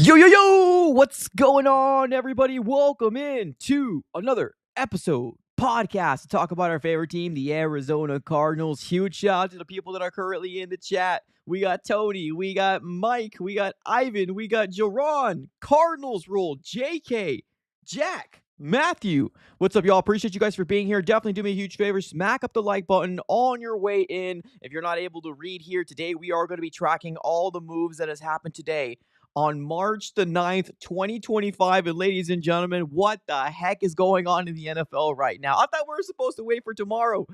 Yo, yo, yo! What's going on, everybody? Welcome in to another episode podcast to talk about our favorite team, the Arizona Cardinals. Huge shout out to the people that are currently in the chat. We got Tony, we got Mike, we got Ivan, we got Jerron, Cardinals Roll, JK, Jack, Matthew. What's up, y'all? Appreciate you guys for being here. Definitely do me a huge favor. Smack up the like button on your way in. If you're not able to read here today, we are going to be tracking all the moves that has happened today on March the 9th, 2025. And ladies and gentlemen, what the heck is going on in the NFL right now? I thought we were supposed to wait for tomorrow.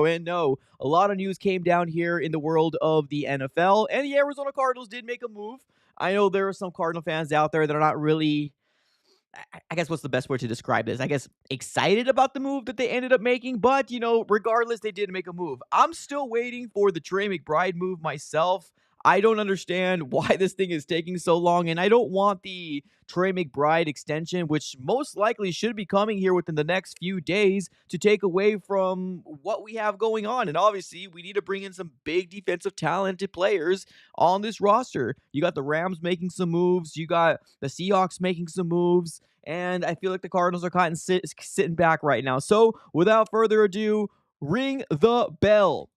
And no, a lot of news came down here in the world of the NFL, and the Arizona Cardinals did make a move. I know there are some Cardinal fans out there that are not really, I guess what's the best word to describe this? I guess excited about the move that they ended up making, but, regardless, they did make a move. I'm still waiting for the Trey McBride move myself. I don't understand why this thing is taking so long, and I don't want the Trey McBride extension, which most likely should be coming here within the next few days, to take away from what we have going on. And obviously, we need to bring in some big defensive talented players on this roster. You got the Rams making some moves. You got the Seahawks making some moves. And I feel like the Cardinals are kind of sitting back right now. So without further ado, ring the bell.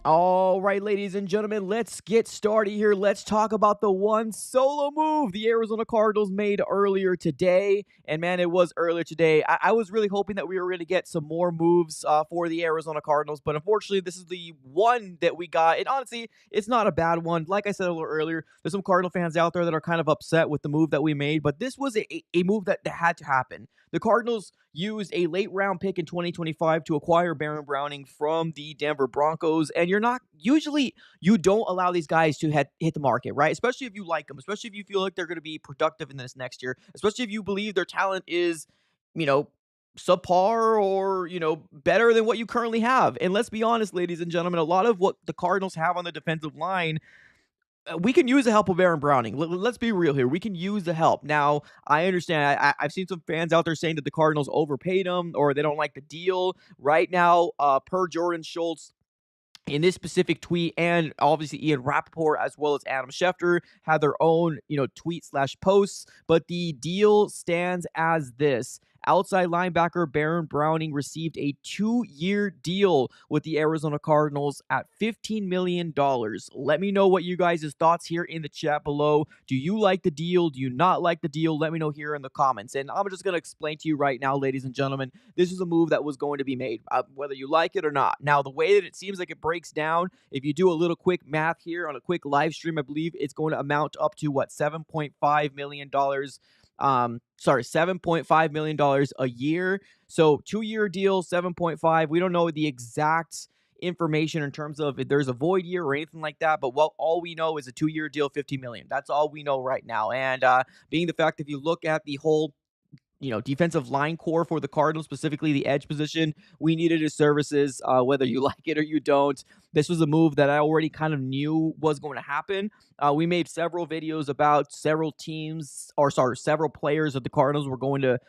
All right, ladies and gentlemen, let's get started here. Let's talk about the one solo move the Arizona Cardinals made earlier today. And man, it was earlier today. I was really hoping that we were going to get some more moves for the Arizona Cardinals, but unfortunately, this is the one that we got. And honestly, it's not a bad one. Like I said a little earlier, there's some Cardinal fans out there that are kind of upset with the move that we made, but this was a move that had to happen. The Cardinals used a late round pick in 2025 to acquire Baron Browning from the Denver Broncos, and you don't allow these guys to hit the market, right? Especially if you like them, especially if you feel like they're going to be productive in this next year, especially if you believe their talent is, subpar or, better than what you currently have. And let's be honest, ladies and gentlemen, a lot of what the Cardinals have on the defensive line, we can use the help of Aaron Browning. Let's be real here. We can use the help. Now, I understand. I've seen some fans out there saying that the Cardinals overpaid him or they don't like the deal. Right now, per Jordan Schultz, in this specific tweet, and obviously Ian Rappaport as well as Adam Schefter had their own, tweet/posts, but the deal stands as this. Outside linebacker Baron Browning received a 2-year deal with the Arizona Cardinals at $15 million. Let me know what you guys' thoughts here in the chat below. Do you like the deal? Do you not like the deal? Let me know here in the comments. And I'm just going to explain to you right now, ladies and gentlemen, this is a move that was going to be made, whether you like it or not. Now, the way that it seems like it breaks down, if you do a little quick math here on a quick live stream, I believe it's going to amount up to $7.5 million. $7.5 million a year. So 2-year deal, 7.5. We don't know the exact information in terms of if there's a void year or anything like that, but all we know is a 2-year deal, $50 million. That's all we know right now. And being the fact, if you look at the whole defensive line core for the Cardinals, specifically the edge position, we needed his services, whether you like it or you don't. This was a move that I already kind of knew was going to happen. We made several videos about several players that the Cardinals were going to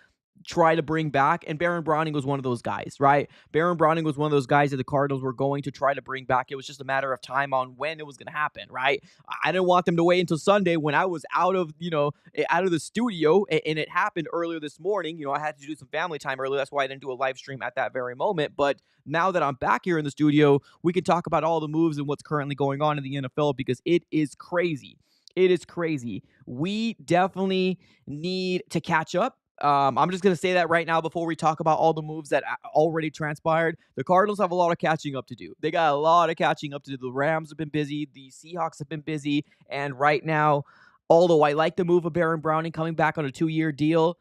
try to bring back, and Baron Browning was one of those guys, right? Baron Browning was one of those guys that the Cardinals were going to try to bring back. It was just a matter of time on when it was going to happen, right? I didn't want them to wait until Sunday when I was out of the studio, and it happened earlier this morning. I had to do some family time earlier. That's why I didn't do a live stream at that very moment. But now that I'm back here in the studio, we can talk about all the moves and what's currently going on in the NFL, because it is crazy. It is crazy. We definitely need to catch up. I'm just going to say that right now before we talk about all the moves that already transpired. The Cardinals have a lot of catching up to do. They got a lot of catching up to do. The Rams have been busy. The Seahawks have been busy. And right now, although I like the move of Baron Browning coming back on a 2-year deal,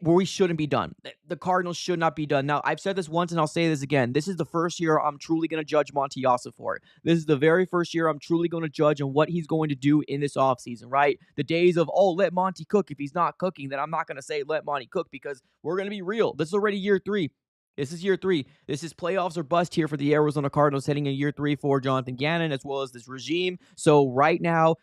we shouldn't be done. The Cardinals should not be done. Now, I've said this once and I'll say this again. This is the first year I'm truly going to judge Monty Yosef for it. This is the very first year I'm truly going to judge on what he's going to do in this offseason, right? The days of, let Monty cook. If he's not cooking, then I'm not going to say let Monty cook, because we're going to be real. This is already year 3. This is year 3. This is playoffs or bust here for the Arizona Cardinals heading in year 3 for Jonathan Gannon as well as this regime. So right now,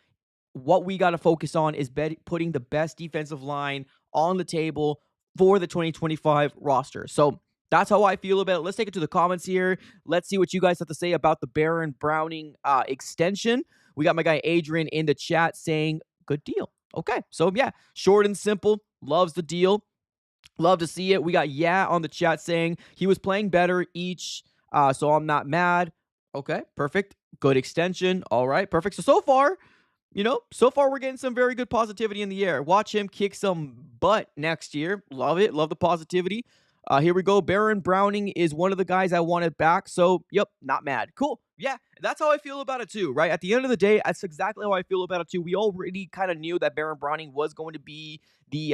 what we got to focus on is putting the best defensive line on the table for the 2025 roster. So that's how I feel about it. Let's take it to the comments here. Let's see what you guys have to say about the Baron Browning extension. We got my guy Adrian in the chat saying, good deal. Okay. So, yeah, short and simple. Loves the deal. Love to see it. We got on the chat saying he was playing better each, so I'm not mad. Okay, perfect. Good extension. All right, perfect. So far, so far we're getting some very good positivity in the air. Watch him kick some butt next year. Love it. Love the positivity. Here we go. Baron Browning is one of the guys I wanted back. So, yep, not mad. Cool. Yeah, that's how I feel about it too, right? At the end of the day, that's exactly how I feel about it too. We already kind of knew that Baron Browning was going to be the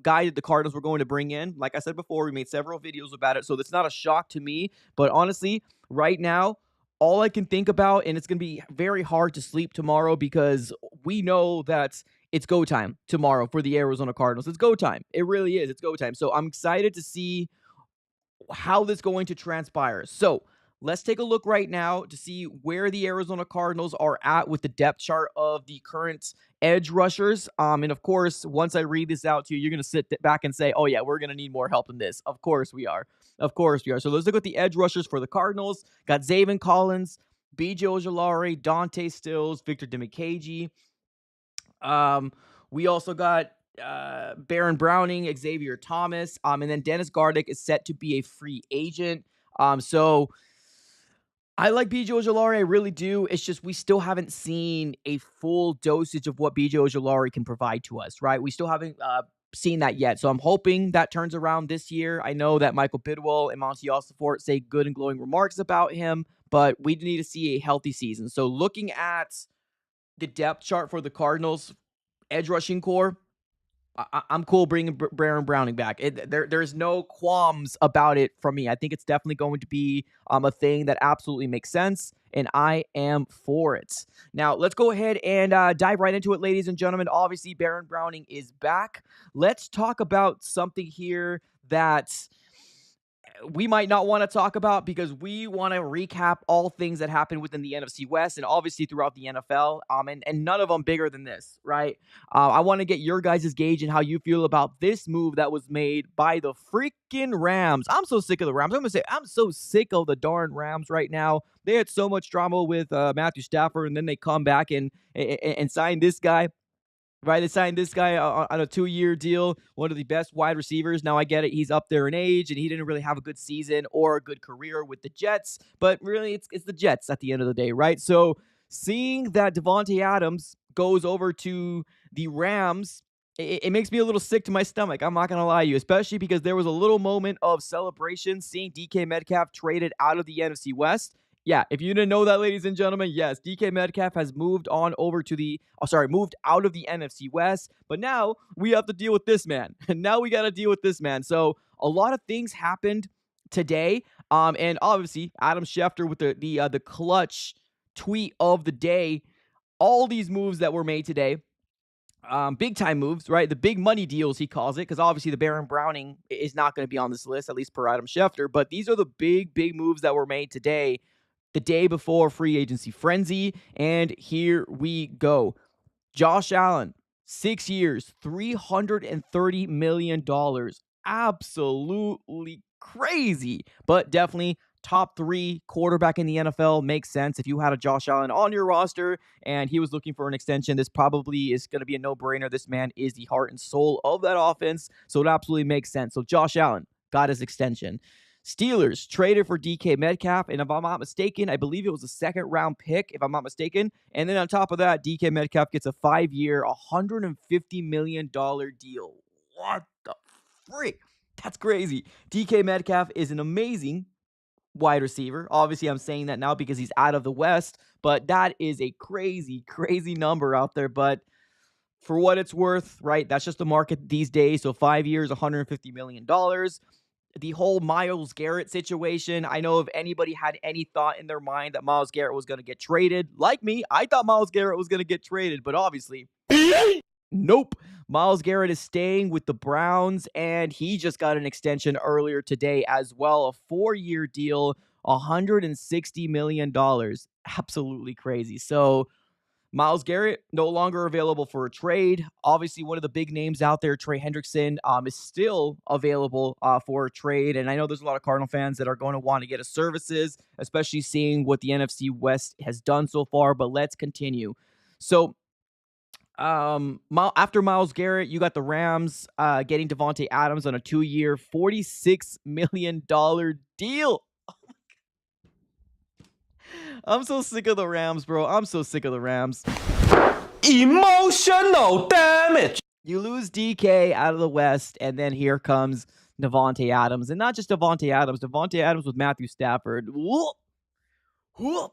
guy that the Cardinals were going to bring in. Like I said before, we made several videos about it, so that's not a shock to me. But honestly, right now, all I can think about, and it's going to be very hard to sleep tomorrow because we know that it's go time tomorrow for the Arizona Cardinals. It's go time. It really is. It's go time. So I'm excited to see how this is going to transpire. So let's take a look right now to see where the Arizona Cardinals are at with the depth chart of the current edge rushers. And of course, once I read this out to you, you're going to sit back and say, oh yeah, we're going to need more help than this. Of course we are. Of course we are. So let's look at the edge rushers for the Cardinals. Got Zaven Collins, B.J. Ojulari, Dante Stills, Victor Demicheji. We also got Baron Browning, Xavier Thomas, and then Dennis Gardick is set to be a free agent. So I like B.J. Ojulari, I really do. It's just we still haven't seen a full dosage of what B.J. Ojulari can provide to us, right? We still haven't seen that yet. So I'm hoping that turns around this year. I know that Michael Bidwell and Monty Ossenfort say good and glowing remarks about him, but we need to see a healthy season. So looking at the depth chart for the Cardinals edge rushing core, I'm cool bringing Baron Browning back. There's no qualms about it from me. I think it's definitely going to be a thing that absolutely makes sense, and I am for it. Now, let's go ahead and dive right into it, ladies and gentlemen. Obviously, Baron Browning is back. Let's talk about something here that we might not want to talk about because we want to recap all things that happened within the NFC West and obviously throughout the NFL. And none of them bigger than this, right? I want to get your guys' gauge and how you feel about this move that was made by the freaking Rams. I'm so sick of the Rams. I'm going to say I'm so sick of the darn Rams right now. They had so much drama with Matthew Stafford, and then they come back and sign this guy. Right, they signed this guy on a 2-year deal, one of the best wide receivers. Now, I get it. He's up there in age, and he didn't really have a good season or a good career with the Jets. But really, it's the Jets at the end of the day, right? So seeing that Devontae Adams goes over to the Rams, it makes me a little sick to my stomach. I'm not going to lie to you, especially because there was a little moment of celebration seeing DK Metcalf traded out of the NFC West. Yeah, if you didn't know that, ladies and gentlemen, yes, DK Metcalf has moved on over to moved out of the NFC West, but now we have to deal with this man. And now we got to deal with this man. So a lot of things happened today. And obviously Adam Schefter with the clutch tweet of the day. All these moves that were made today. Big time moves, right? The big money deals, he calls it, because obviously the Baron Browning is not going to be on this list, at least per Adam Schefter. But these are the big moves that were made today, the day before free agency frenzy. And here we go. Josh Allen, 6 years, $330 million. Absolutely crazy, but definitely top 3 quarterback in the NFL. Makes sense. If you had a Josh Allen on your roster and he was looking for an extension, this probably is going to be a no-brainer. This man is the heart and soul of that offense, so it absolutely makes sense. So Josh Allen got his extension. Steelers traded for DK Metcalf, and if I'm not mistaken, I believe it was a second-round pick, if I'm not mistaken. And then on top of that, DK Metcalf gets a 5-year, $150 million deal. What the frick? That's crazy. DK Metcalf is an amazing wide receiver. Obviously, I'm saying that now because he's out of the West, but that is a crazy number out there. But for what it's worth, right, that's just the market these days. So 5 years, $150 million. The whole Myles Garrett situation, I know if anybody had any thought in their mind that Myles Garrett was going to get traded, like me, I thought Myles Garrett was going to get traded, but obviously, nope. Myles Garrett is staying with the Browns, and he just got an extension earlier today as well, a 4-year deal, $160 million. Absolutely crazy. So Myles Garrett, no longer available for a trade. Obviously, one of the big names out there, Trey Hendrickson, is still available for a trade. And I know there's a lot of Cardinal fans that are going to want to get his services, especially seeing what the NFC West has done so far. But let's continue. So, after Myles Garrett, you got the Rams getting Davante Adams on a 2-year, $46 million deal. I'm so sick of the Rams, bro. I'm so sick of the Rams. Emotional damage. You lose DK out of the West, and then here comes Davante Adams. And not just Davante Adams with Matthew Stafford. Whoop. Whoop.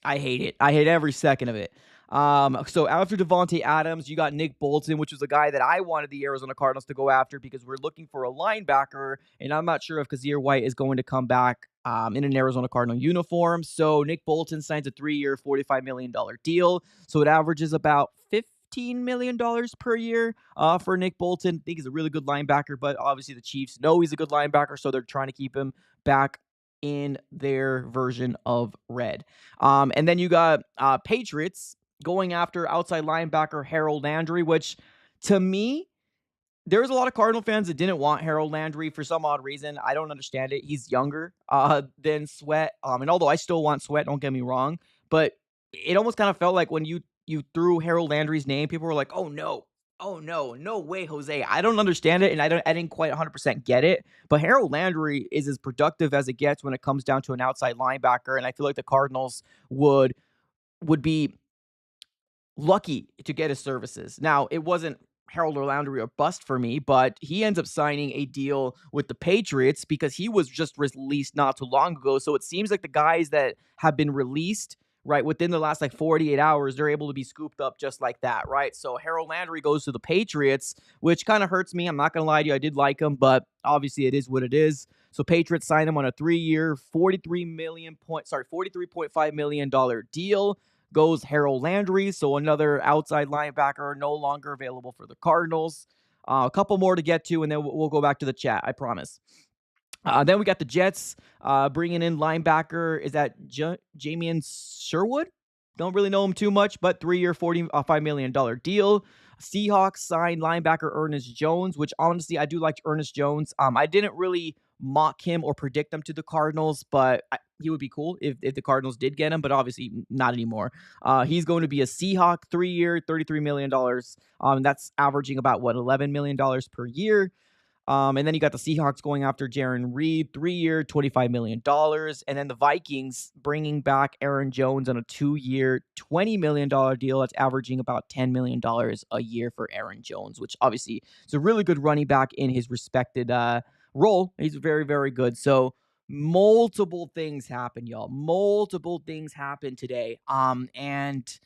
I hate it. I hate every second of it. So after Davante Adams, you got Nick Bolton, which was a guy that I wanted the Arizona Cardinals to go after because we're looking for a linebacker, and I'm not sure if Kazir White is going to come back in an Arizona Cardinal uniform. So Nick Bolton signs a 3-year, $45 million deal. So it averages about $15 million per year for Nick Bolton. I think he's a really good linebacker, but obviously the Chiefs know he's a good linebacker, so they're trying to keep him back in their version of red. And then you got Patriots going after outside linebacker Harold Landry, which to me, there's a lot of Cardinal fans that didn't want Harold Landry for some odd reason. I don't understand it. He's younger than Sweat. And although I still want Sweat, don't get me wrong, but it almost kind of felt like when you threw Harold Landry's name, people were like, oh no, no way, Jose. I don't understand it, and I didn't quite 100% get it. But Harold Landry is as productive as it gets when it comes down to an outside linebacker, and I feel like the Cardinals would be lucky to get his services. Now, it wasn't Harold Landry or bust for me, but he ends up signing a deal with the Patriots because he was just released not too long ago. So it seems like the guys that have been released, right, within the last 48 hours, they're able to be scooped up just like that, right? So Harold Landry goes to the Patriots, which kind of hurts me. I'm not going to lie to you. I did like him, but obviously it is what it is. So Patriots signed him on a 3-year, $43.5 million deal. Goes Harold Landry, so another outside linebacker no longer available for the Cardinals. A couple more to get to, and then we'll go back to the chat, I promise. Then we got the Jets bringing in linebacker. Is that Jamian Sherwood? Don't really know him too much, but 3-year, $45 million deal. Seahawks signed linebacker Ernest Jones, which honestly, I do like Ernest Jones. I didn't really mock him or predict him to the Cardinals, but he would be cool if the Cardinals did get him, but obviously not anymore. He's going to be a Seahawk, 3-year, $33 million. That's averaging about, $11 million per year. And then you got the Seahawks going after Jaron Reed, 3-year, $25 million. And then the Vikings bringing back Aaron Jones on a 2-year, $20 million deal. That's averaging about $10 million a year for Aaron Jones, which obviously is a really good running back in his respected role. He's very, very good. So multiple things happen, y'all. Multiple things happen today. And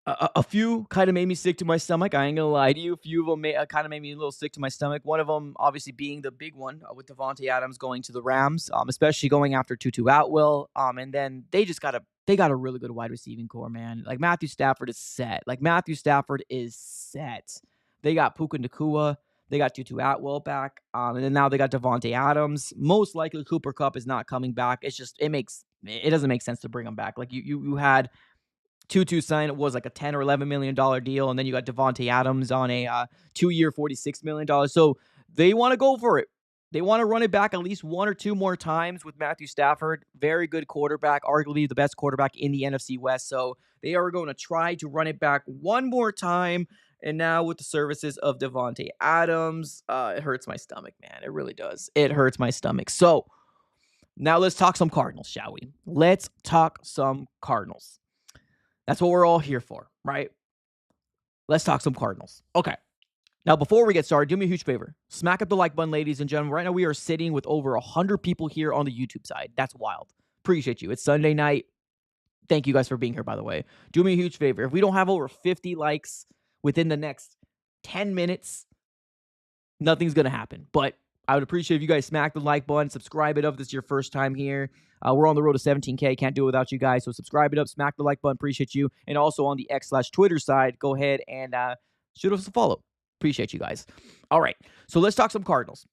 a few kind of made me sick to my stomach. I ain't gonna lie to you. A few of them kind of made me a little sick to my stomach. One of them, obviously, being the big one with Davante Adams going to the Rams, especially going after Tutu Atwell. And then they got a really good wide receiving core, man. Like Matthew Stafford is set. They got Puka Nacua. They got Tutu Atwell back. And then now they got Davante Adams. Most likely Cooper Kupp is not coming back. It's just it doesn't make sense to bring him back. Like you had Tutu sign, it was like a $10 or $11 million deal, and then you got Davante Adams on a 2-year, $46 million. So they want to go for it. They want to run it back at least one or two more times with Matthew Stafford. Very good quarterback, arguably the best quarterback in the NFC West. So they are going to try to run it back one more time. And now with the services of Davante Adams, it hurts my stomach, man. It really does. It hurts my stomach. So now let's talk some Cardinals, shall we? Let's talk some Cardinals. That's what we're all here for, right? Let's talk some Cardinals. Okay. Now, before we get started, do me a huge favor. Smack up the like button, ladies and gentlemen. Right now, we are sitting with over 100 people here on the YouTube side. That's wild. Appreciate you. It's Sunday night. Thank you guys for being here, by the way. Do me a huge favor. If we don't have over 50 likes within the next 10 minutes, nothing's going to happen. But I would appreciate if you guys smack the like button, subscribe it up if this is your first time here. We're on the road to 17K. Can't do it without you guys. So subscribe it up, smack the like button. Appreciate you. And also on the X/Twitter side, go ahead and shoot us a follow. Appreciate you guys. All right. So let's talk some Cardinals.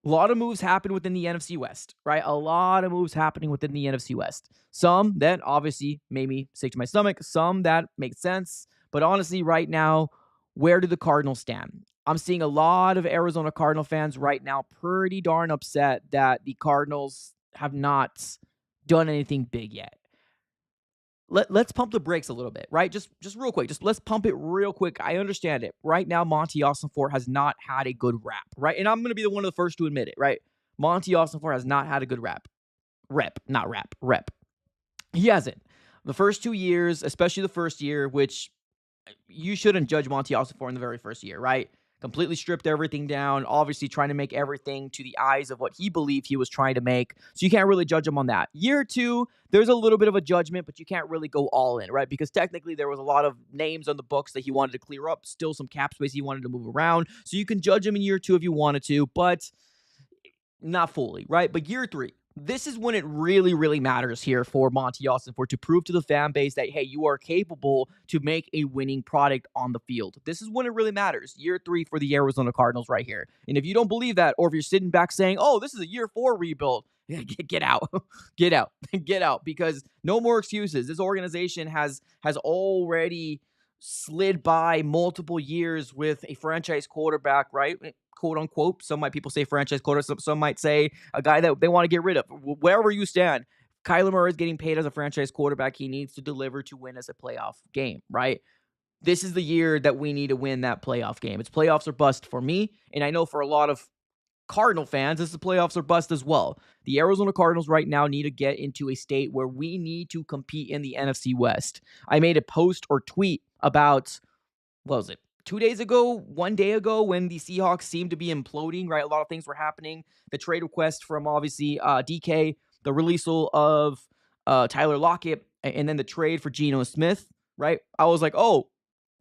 A lot of moves happen within the NFC West, right? A lot of moves happening within the NFC West. Some that obviously made me sick to my stomach, some that make sense. But honestly, right now, where do the Cardinals stand? I'm seeing a lot of Arizona Cardinal fans right now pretty darn upset that the Cardinals have not done anything big yet. Let's pump the brakes a little bit, right? Just real quick. Just let's pump it real quick. I understand it. Right now, Monty Ossenfort has not had a good rap, right? And I'm going to be the one of the first to admit it, right? Monty Ossenfort has not had a good rep. He hasn't. The first 2 years, especially the first year, which you shouldn't judge Monty Ossenfort in the very first year, right? Completely stripped everything down, obviously trying to make everything to the eyes of what he believed he was trying to make. So you can't really judge him on that. Year two, there's a little bit of a judgment, but you can't really go all in, right? Because technically there was a lot of names on the books that he wanted to clear up, still some cap space he wanted to move around. So you can judge him in year two if you wanted to, but not fully, right? But year three, this is when it really, really matters here for Monty Ossenfort to prove to the fan base that, hey, you are capable to make a winning product on the field. This is when it really matters. Year three for the Arizona Cardinals right here. And if you don't believe that, or if you're sitting back saying, oh, this is a year four rebuild, get out. Get out. Get out. Because no more excuses. This organization has already slid by multiple years with a franchise quarterback, right? Quote unquote. People say franchise quarterback. Some might say a guy that they want to get rid of. Wherever you stand, Kyler Murray is getting paid as a franchise quarterback. He needs to deliver to win as a playoff game, right? This is the year that we need to win that playoff game. It's playoffs or bust for me. And I know for a lot of Cardinal fans, this is playoffs or bust as well. The Arizona Cardinals right now need to get into a state where we need to compete in the NFC West. I made a post or tweet about, what was it, 2 days ago, 1 day ago, when the Seahawks seemed to be imploding, right? A lot of things were happening. The trade request from obviously DK, the release of Tyler Lockett, and then the trade for Geno Smith, right? I was like, oh,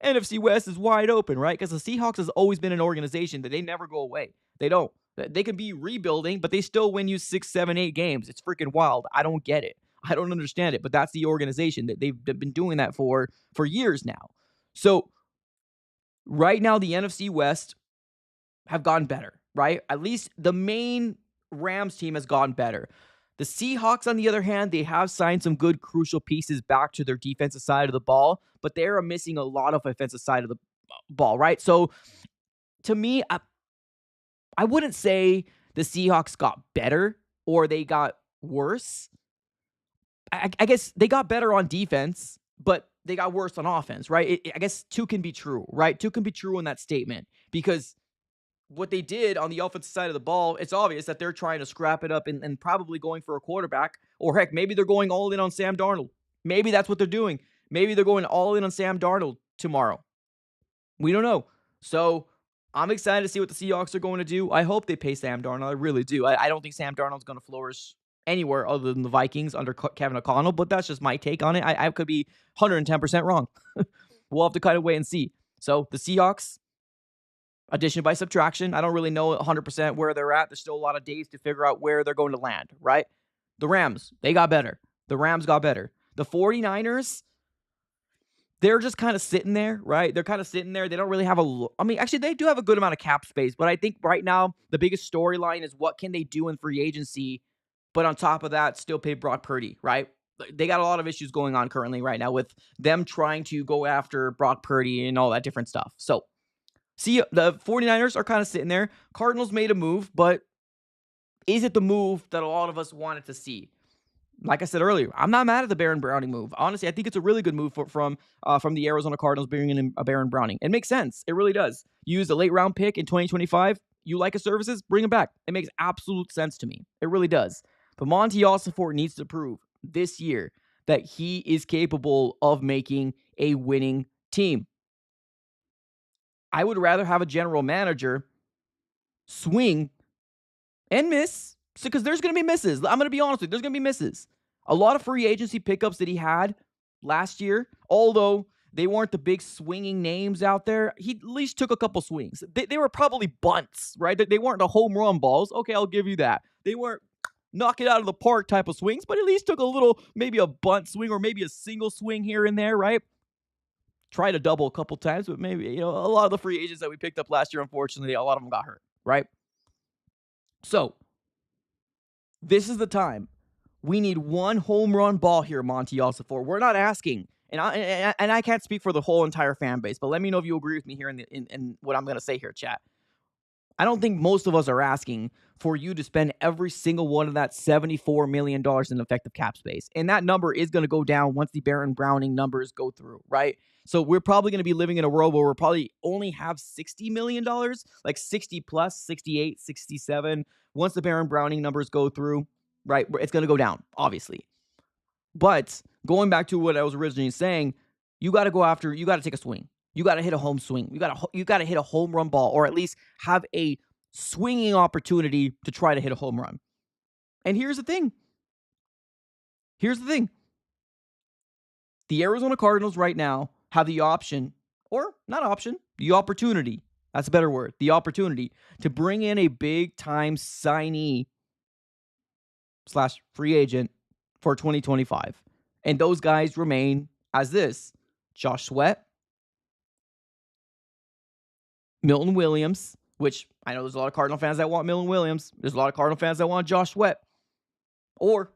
NFC West is wide open, right? Because the Seahawks has always been an organization that they never go away. They don't. They can be rebuilding, but they still win you 6, 7, 8 games. It's freaking wild. I don't get it. I don't understand it, but that's the organization that they've been doing that for years now. So right now, the NFC West have gotten better, right? At least the main Rams team has gotten better. The Seahawks, on the other hand, they have signed some good crucial pieces back to their defensive side of the ball, but they are missing a lot of offensive side of the ball, right? So to me, I wouldn't say the Seahawks got better or they got worse. I guess they got better on defense, but they got worse on offense, right? I guess two can be true, right? Two can be true in that statement because what they did on the offensive side of the ball, it's obvious that they're trying to scrap it up and probably going for a quarterback. Or heck, maybe they're going all in on Sam Darnold. Maybe that's what they're doing. Maybe they're going all in on Sam Darnold tomorrow. We don't know. So I'm excited to see what the Seahawks are going to do. I hope they pay Sam Darnold. I really do. I don't think Sam Darnold's going to flourish anywhere other than the Vikings under Kevin O'Connell, but that's just my take on it. I could be 110% wrong. We'll have to kind of wait and see. So the Seahawks, addition by subtraction. I don't really know 100% where they're at. There's still a lot of days to figure out where they're going to land, right? The Rams, they got better. The Rams got better. The 49ers, they're just kind of sitting there, right? They're kind of sitting there. They don't really have actually, they do have a good amount of cap space, but I think right now the biggest storyline is what can they do in free agency, but on top of that, still pay Brock Purdy, right? They got a lot of issues going on currently right now with them trying to go after Brock Purdy and all that different stuff. So, see, the 49ers are kind of sitting there. Cardinals made a move, but is it the move that a lot of us wanted to see? Like I said earlier, I'm not mad at the Baron Browning move. Honestly, I think it's a really good move from the Arizona Cardinals bringing in a Baron Browning. It makes sense. It really does. You use a late round pick in 2025. You like his services, bring him back. It makes absolute sense to me. It really does. But Monty Ossenfort needs to prove this year that he is capable of making a winning team. I would rather have a general manager swing and miss, because there's going to be misses. I'm going to be honest with you. There's going to be misses. A lot of free agency pickups that he had last year, although they weren't the big swinging names out there, he at least took a couple swings. They were probably bunts, right? They weren't the home run balls. Okay, I'll give you that. They weren't knock it out of the park type of swings, but at least took a little, maybe a bunt swing or maybe a single swing here and there, right? Tried a double a couple times, but maybe, a lot of the free agents that we picked up last year, unfortunately, a lot of them got hurt, right? So this is the time. We need one home run ball here, Monty Alcifor. We're not asking, and I can't speak for the whole entire fan base, but let me know if you agree with me here in what I'm going to say here, chat. I don't think most of us are asking for you to spend every single one of that $74 million in effective cap space. And that number is going to go down once the Baron Browning numbers go through, right? So we're probably going to be living in a world where we're probably only have $60 million, like 60 plus, 68, 67. Once the Baron Browning numbers go through, right, it's going to go down, obviously. But going back to what I was originally saying, you got to go after, you got to take a swing. You got to hit a home swing. You got to hit a home run ball, or at least have a swinging opportunity to try to hit a home run. And here's the thing. The Arizona Cardinals right now have the option, or not option, the opportunity. That's a better word. The opportunity to bring in a big time signee / free agent for 2025. And those guys remain as this: Josh Sweat, Milton Williams, which I know there's a lot of Cardinal fans that want Milton Williams. There's a lot of Cardinal fans that want Josh Sweat. Or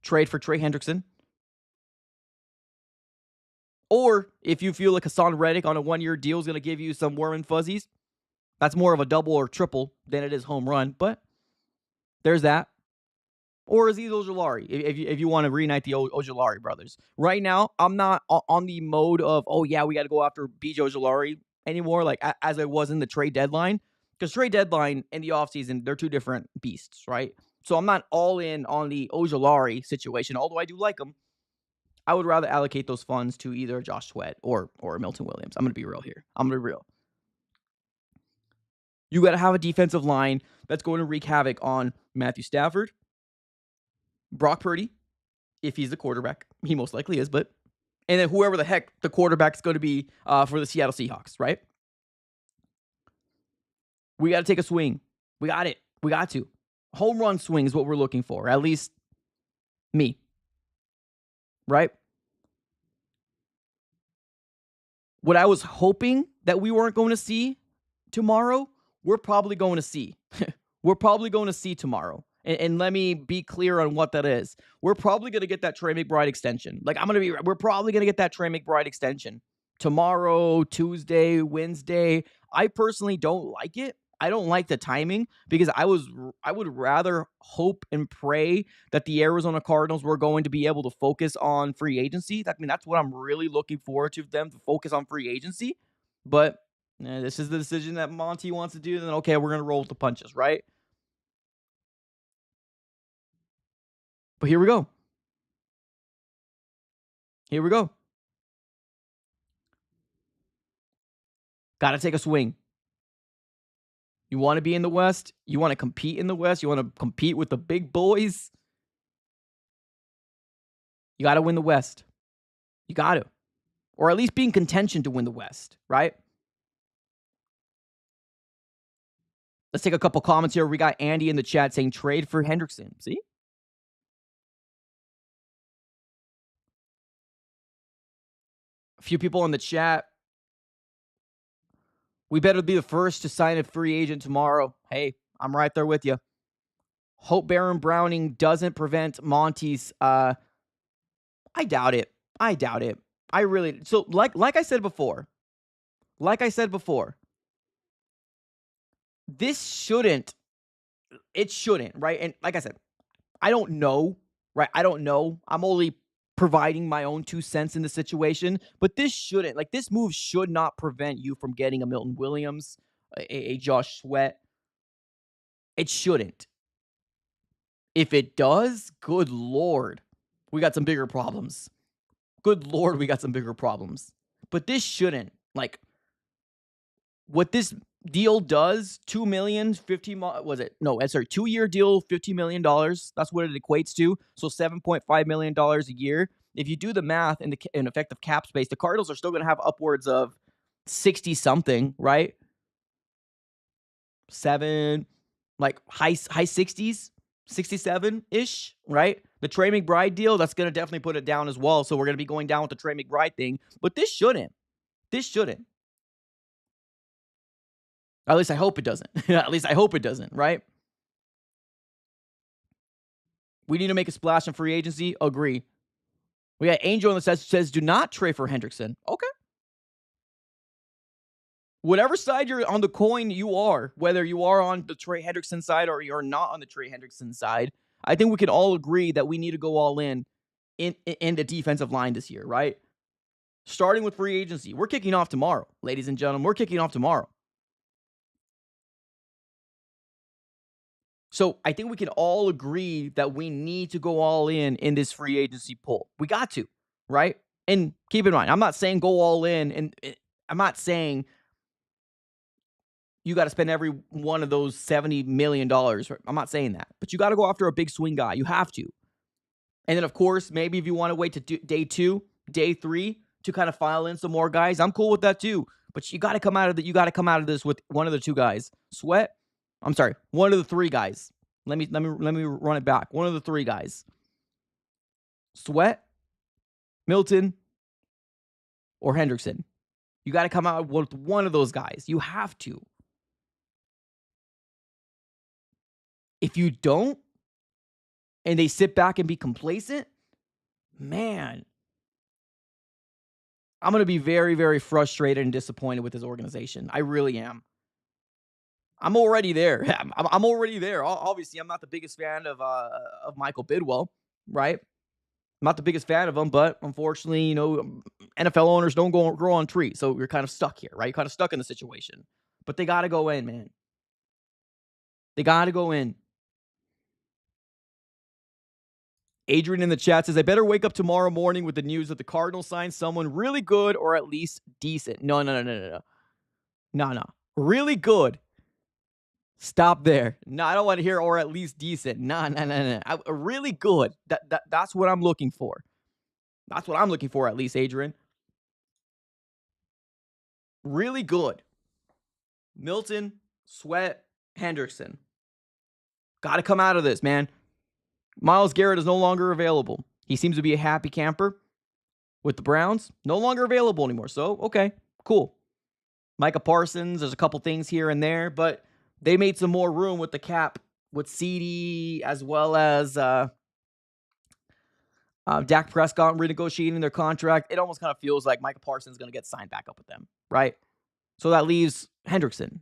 trade for Trey Hendrickson. Or if you feel like Hassan Reddick on a 1-year deal is going to give you some warm and fuzzies, that's more of a double or triple than it is home run. But there's that. Or Azeez Ojulari, if you want to reunite the Ojulari brothers. Right now, I'm not on the mode of, oh, yeah, we got to go after BJ Ojulari anymore, like as I was in the trade deadline. Because trade deadline and the offseason, they're two different beasts, right? So I'm not all in on the Ojulari situation, although I do like him. I would rather allocate those funds to either Josh Sweat or Milton Williams. I'm going to be real here. I'm going to be real. You got to have a defensive line that's going to wreak havoc on Matthew Stafford, Brock Purdy, if he's the quarterback. He most likely is, but and then whoever the heck the quarterback is going to be for the Seattle Seahawks, right? We got to take a swing. We got it. We got to. Home run swing is what we're looking for, at least me, right? What I was hoping that we weren't going to see tomorrow, we're probably going to see. We're probably going to see tomorrow. And let me be clear on what that is. We're probably going to get that Trey McBride extension. We're probably going to get that Trey McBride extension tomorrow, Tuesday, Wednesday. I personally don't like it. I don't like the timing because I would rather hope and pray that the Arizona Cardinals were going to be able to focus on free agency. That's what I'm really looking forward to them to focus on free agency. But this is the decision that Monty wants to do. Then okay, we're going to roll with the punches, right? But here we go. Here we go. Got to take a swing. You want to be in the West? You want to compete in the West? You want to compete with the big boys? You got to win the West. You got to. Or at least be in contention to win the West, right? Let's take a couple comments here. We got Andy in the chat saying trade for Hendrickson. See? A few people in the chat. We better be the first to sign a free agent tomorrow. Hey, I'm right there with you. Hope Baron Browning doesn't prevent Monty's. I doubt it. I really. So like I said before. This shouldn't. It shouldn't, right? And like I said, I don't know, right? I don't know. I'm only providing my own 2 cents in the situation, but this move should not prevent you from getting a Milton Williams, a Josh Sweat. It shouldn't. If it does, good Lord, we got some bigger problems. Good Lord, we got some bigger problems. But this shouldn't. Like, what this deal does, 2 million, 50, was it? No, sorry, 2-year deal, $50 million. That's what it equates to. So $7.5 million a year. If you do the math in effective cap space, the Cardinals are still going to have upwards of 60 something, right? 7, like high 60s, 67-ish, right? The Trey McBride deal, that's going to definitely put it down as well. So we're going to be going down with the Trey McBride thing. But this shouldn't. At least I hope it doesn't. At least I hope it doesn't, right? We need to make a splash in free agency. Agree. We got Angel in the says do not trade for Hendrickson. Okay. Whatever side you're on the coin you are, whether you are on the Trey Hendrickson side or you're not on the Trey Hendrickson side, I think we can all agree that we need to go all in the defensive line this year, right? Starting with free agency. We're kicking off tomorrow, ladies and gentlemen. We're kicking off tomorrow. So I think we can all agree that we need to go all in this free agency pool. We got to, right? And keep in mind, I'm not saying go all in, and I'm not saying you got to spend every one of those $70 million. I'm not saying that. But you got to go after a big swing guy. You have to. And then, of course, maybe if you want to wait to day 2, day 3 to kind of file in some more guys, I'm cool with that too. But you got to come out of this with one of the 2 guys. One of the 3 guys. Let me run it back. One of the 3 guys. Sweat, Milton, or Hendrickson. You got to come out with one of those guys. You have to. If you don't, and they sit back and be complacent, man, I'm going to be very, very frustrated and disappointed with this organization. I really am. I'm already there. I'm already there. Obviously, I'm not the biggest fan of Michael Bidwell, right? I'm not the biggest fan of him, but unfortunately, NFL owners don't grow on trees, so you're kind of stuck here, right? You're kind of stuck in the situation. But they got to go in, man. They got to go in. Adrian in the chat says, I better wake up tomorrow morning with the news that the Cardinals signed someone really good or at least decent. No. No. Really good. Stop there. No, I don't want to hear or at least decent. No. Really good. That's what I'm looking for. That's what I'm looking for, at least, Adrian. Really good. Milton, Sweat, Hendrickson. Got to come out of this, man. Myles Garrett is no longer available. He seems to be a happy camper with the Browns. No longer available anymore. So, okay, cool. Micah Parsons, there's a couple things here and there, but they made some more room with the cap with CD as well as Dak Prescott renegotiating their contract. It almost kind of feels like Micah Parsons is going to get signed back up with them, right? So that leaves Hendrickson.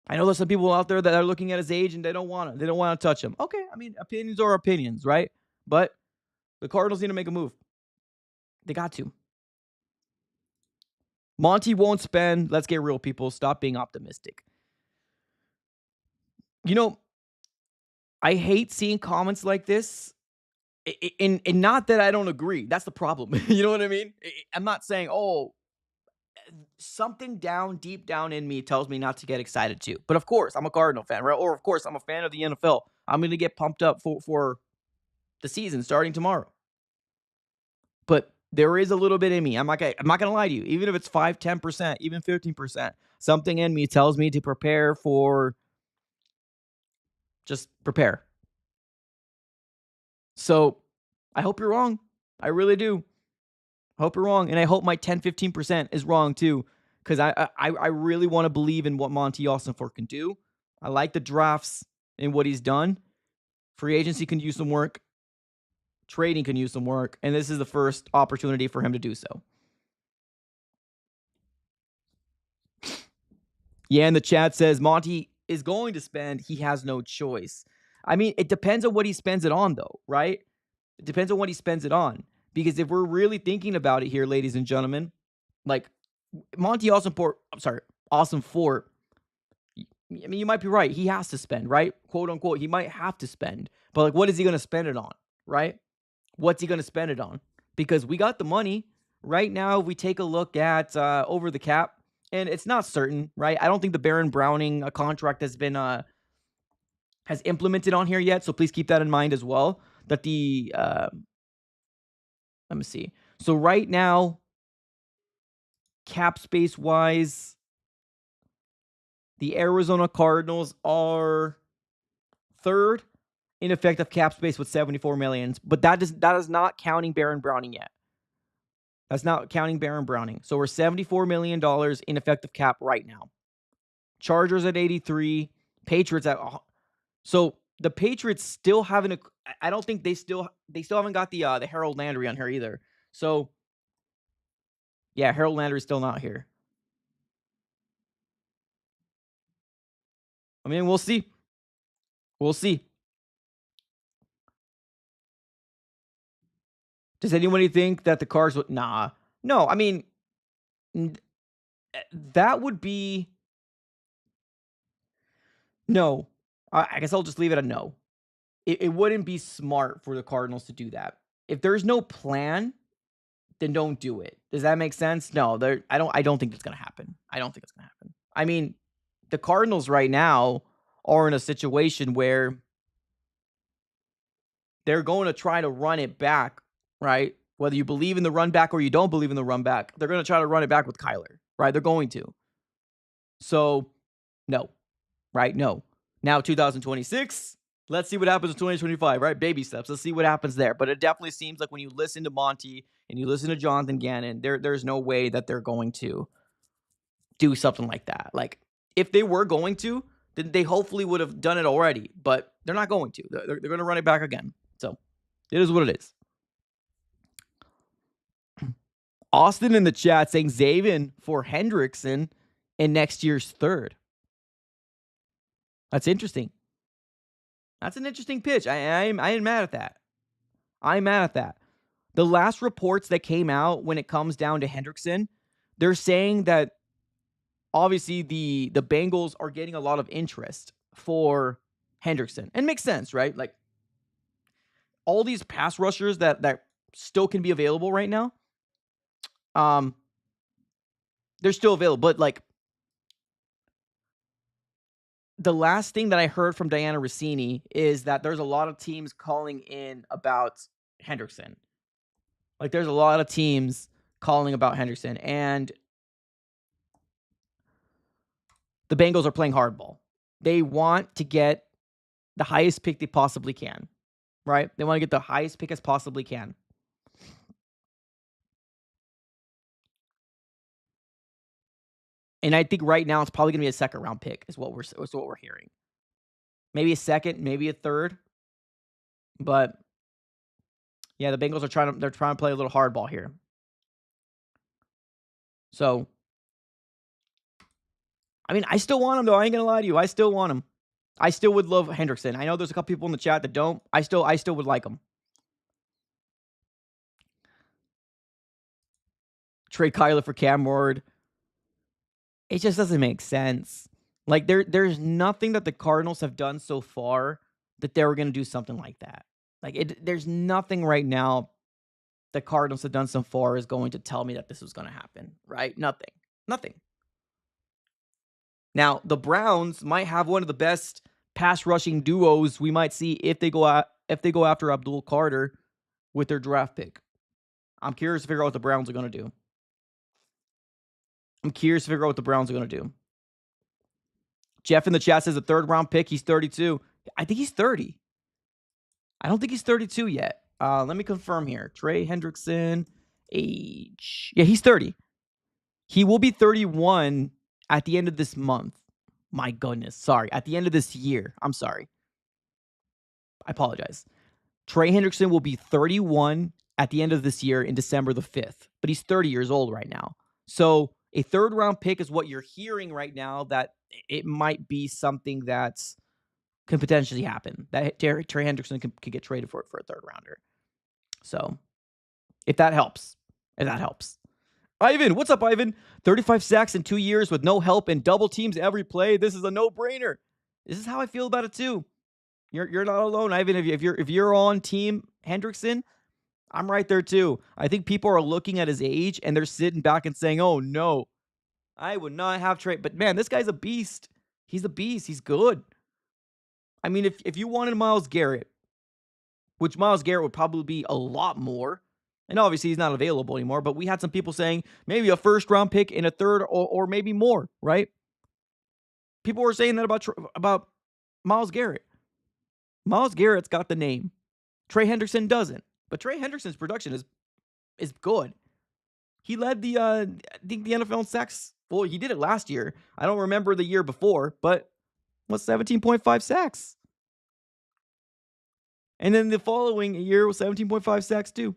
I know there's some people out there that are looking at his age and they don't want to touch him. Okay, I mean, opinions are opinions, right? But the Cardinals need to make a move. They got to. Monty won't spend. Let's get real, people. Stop being optimistic. I hate seeing comments like this. And not that I don't agree. That's the problem. You know what I mean? I'm not saying, something deep down in me tells me not to get excited too. But of course, I'm a Cardinal fan, right? Or of course, I'm a fan of the NFL. I'm going to get pumped up for the season starting tomorrow. But there is a little bit in me. I'm not going to lie to you. Even if it's 5, 10%, even 15%, something in me tells me to prepare for just prepare. So I hope you're wrong. I really do. I hope you're wrong. And I hope my 10, 15% is wrong too. Because I really want to believe in what Monty Ossenfort can do. I like the drafts and what he's done. Free agency can use some work. Trading can use some work. And this is the first opportunity for him to do so. Yeah, and the chat says Monty is going to spend. He has no choice. I mean, it depends on what he spends it on, though, right? It depends on what he spends it on. Because if we're really thinking about it here, ladies and gentlemen, like Monty Ossenfort, I mean, you might be right. He has to spend, right? Quote unquote. He might have to spend. But like, what is he going to spend it on, right? What's he going to spend it on? Because we got the money. Right now, we take a look at over the cap, and it's not certain, right? I don't think the Baron Browning contract has been has implemented on here yet, so please keep that in mind as well. That the let me see. So right now, cap space wise, the Arizona Cardinals are third in effective cap space with $74 million, but that is not counting Baron Browning yet. That's not counting Baron Browning. So we're $74 million in effective cap right now. Chargers at 83, Patriots at. So the Patriots still haven't. I don't think they still haven't got the Harold Landry on here either. So yeah, Harold Landry's still not here. I mean, we'll see. We'll see. Does anybody think that the Cards would? Nah, no. I mean, that would be no. I guess I'll just leave it a no. It wouldn't be smart for the Cardinals to do that. If there's no plan, then don't do it. Does that make sense? No, there. I don't think it's gonna happen. I don't think it's gonna happen. I mean, the Cardinals right now are in a situation where they're going to try to run it back, right? Whether you believe in the run back or you don't believe in the run back, they're going to try to run it back with Kyler, right? They're going to. So, no, right? No. Now, 2026, let's see what happens in 2025, right? Baby steps. Let's see what happens there. But it definitely seems like when you listen to Monty and you listen to Jonathan Gannon, there's no way that they're going to do something like that. Like, if they were going to, then they hopefully would have done it already, but they're not going to. They're going to run it back again. So, it is what it is. Austin in the chat saying Zaven for Hendrickson in next year's third. That's interesting. That's an interesting pitch. I ain't mad at that. I'm mad at that. The last reports that came out when it comes down to Hendrickson, they're saying that obviously the Bengals are getting a lot of interest for Hendrickson. And makes sense, right? Like all these pass rushers that still can be available right now, they're still available. But like the last thing that I heard from Diana Rossini is that there's a lot of teams calling in about Hendrickson. Like there's a lot of teams calling about Hendrickson, and the Bengals are playing hardball. They want to get the highest pick they possibly can, right? They want to get the highest pick as possibly can. And I think right now it's probably going to be a second round pick is what we're hearing. Maybe a second, maybe a third. But yeah, the Bengals are trying to play a little hardball here. So I mean, I still want him though. I ain't gonna lie to you. I still want him. I still would love Hendrickson. I know there's a couple people in the chat that don't. I still would like him. Trade Kyler for Cam Ward. It just doesn't make sense. Like there's nothing that the Cardinals have done so far that they were gonna do something like that. Like there's nothing right now the Cardinals have done so far is going to tell me that this was gonna happen. Right? Nothing. Now, the Browns might have one of the best pass rushing duos we might see if they go after Abdul Carter with their draft pick. I'm curious to figure out what the Browns are going to do. Jeff in the chat says a third round pick. He's 32. I think he's 30. I don't think he's 32 yet. Let me confirm here. Trey Hendrickson, age. Yeah, he's 30. He will be 31 at the end of this month. My goodness. Sorry. At the end of this year. I'm sorry. I apologize. Trey Hendrickson will be 31 at the end of this year in December the 5th. But he's 30 years old right now. So a third round pick is what you're hearing right now, that it might be something that can potentially happen. That Trey Hendrickson can get traded for a third rounder. So if that helps. Ivan, what's up, Ivan? 35 sacks in 2 years with no help and double teams every play. This is a no-brainer. This is how I feel about it too. You're not alone, Ivan. If you're on team Hendrickson, I'm right there too. I think people are looking at his age and they're sitting back and saying, "Oh no, I would not have trade." But man, this guy's a beast. He's a beast. He's good. I mean, if you wanted Myles Garrett, which Myles Garrett would probably be a lot more. And obviously, he's not available anymore. But we had some people saying maybe a first-round pick in a third or maybe more, right? People were saying that about Myles Garrett. Myles Garrett's got the name. Trey Hendrickson doesn't. But Trey Hendrickson's production is good. He led the NFL in sacks. Well, he did it last year. I don't remember the year before, but 17.5 sacks. And then the following year was 17.5 sacks too.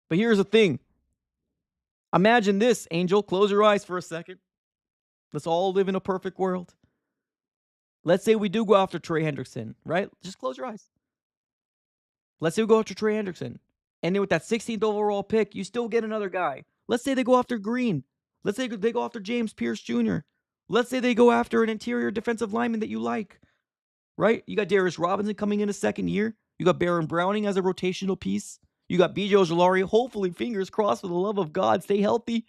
But here's the thing. Imagine this, Angel. Close your eyes for a second. Let's all live in a perfect world. Let's say we do go after Trey Hendrickson, right? Just close your eyes. Let's say we go after Trey Hendrickson. And then with that 16th overall pick, you still get another guy. Let's say they go after Green. Let's say they go after James Pierce Jr. Let's say they go after an interior defensive lineman that you like, right? You got Darius Robinson coming in a second year. You got Baron Browning as a rotational piece. You got B.J. Ojulari. Hopefully, fingers crossed, for the love of God, stay healthy.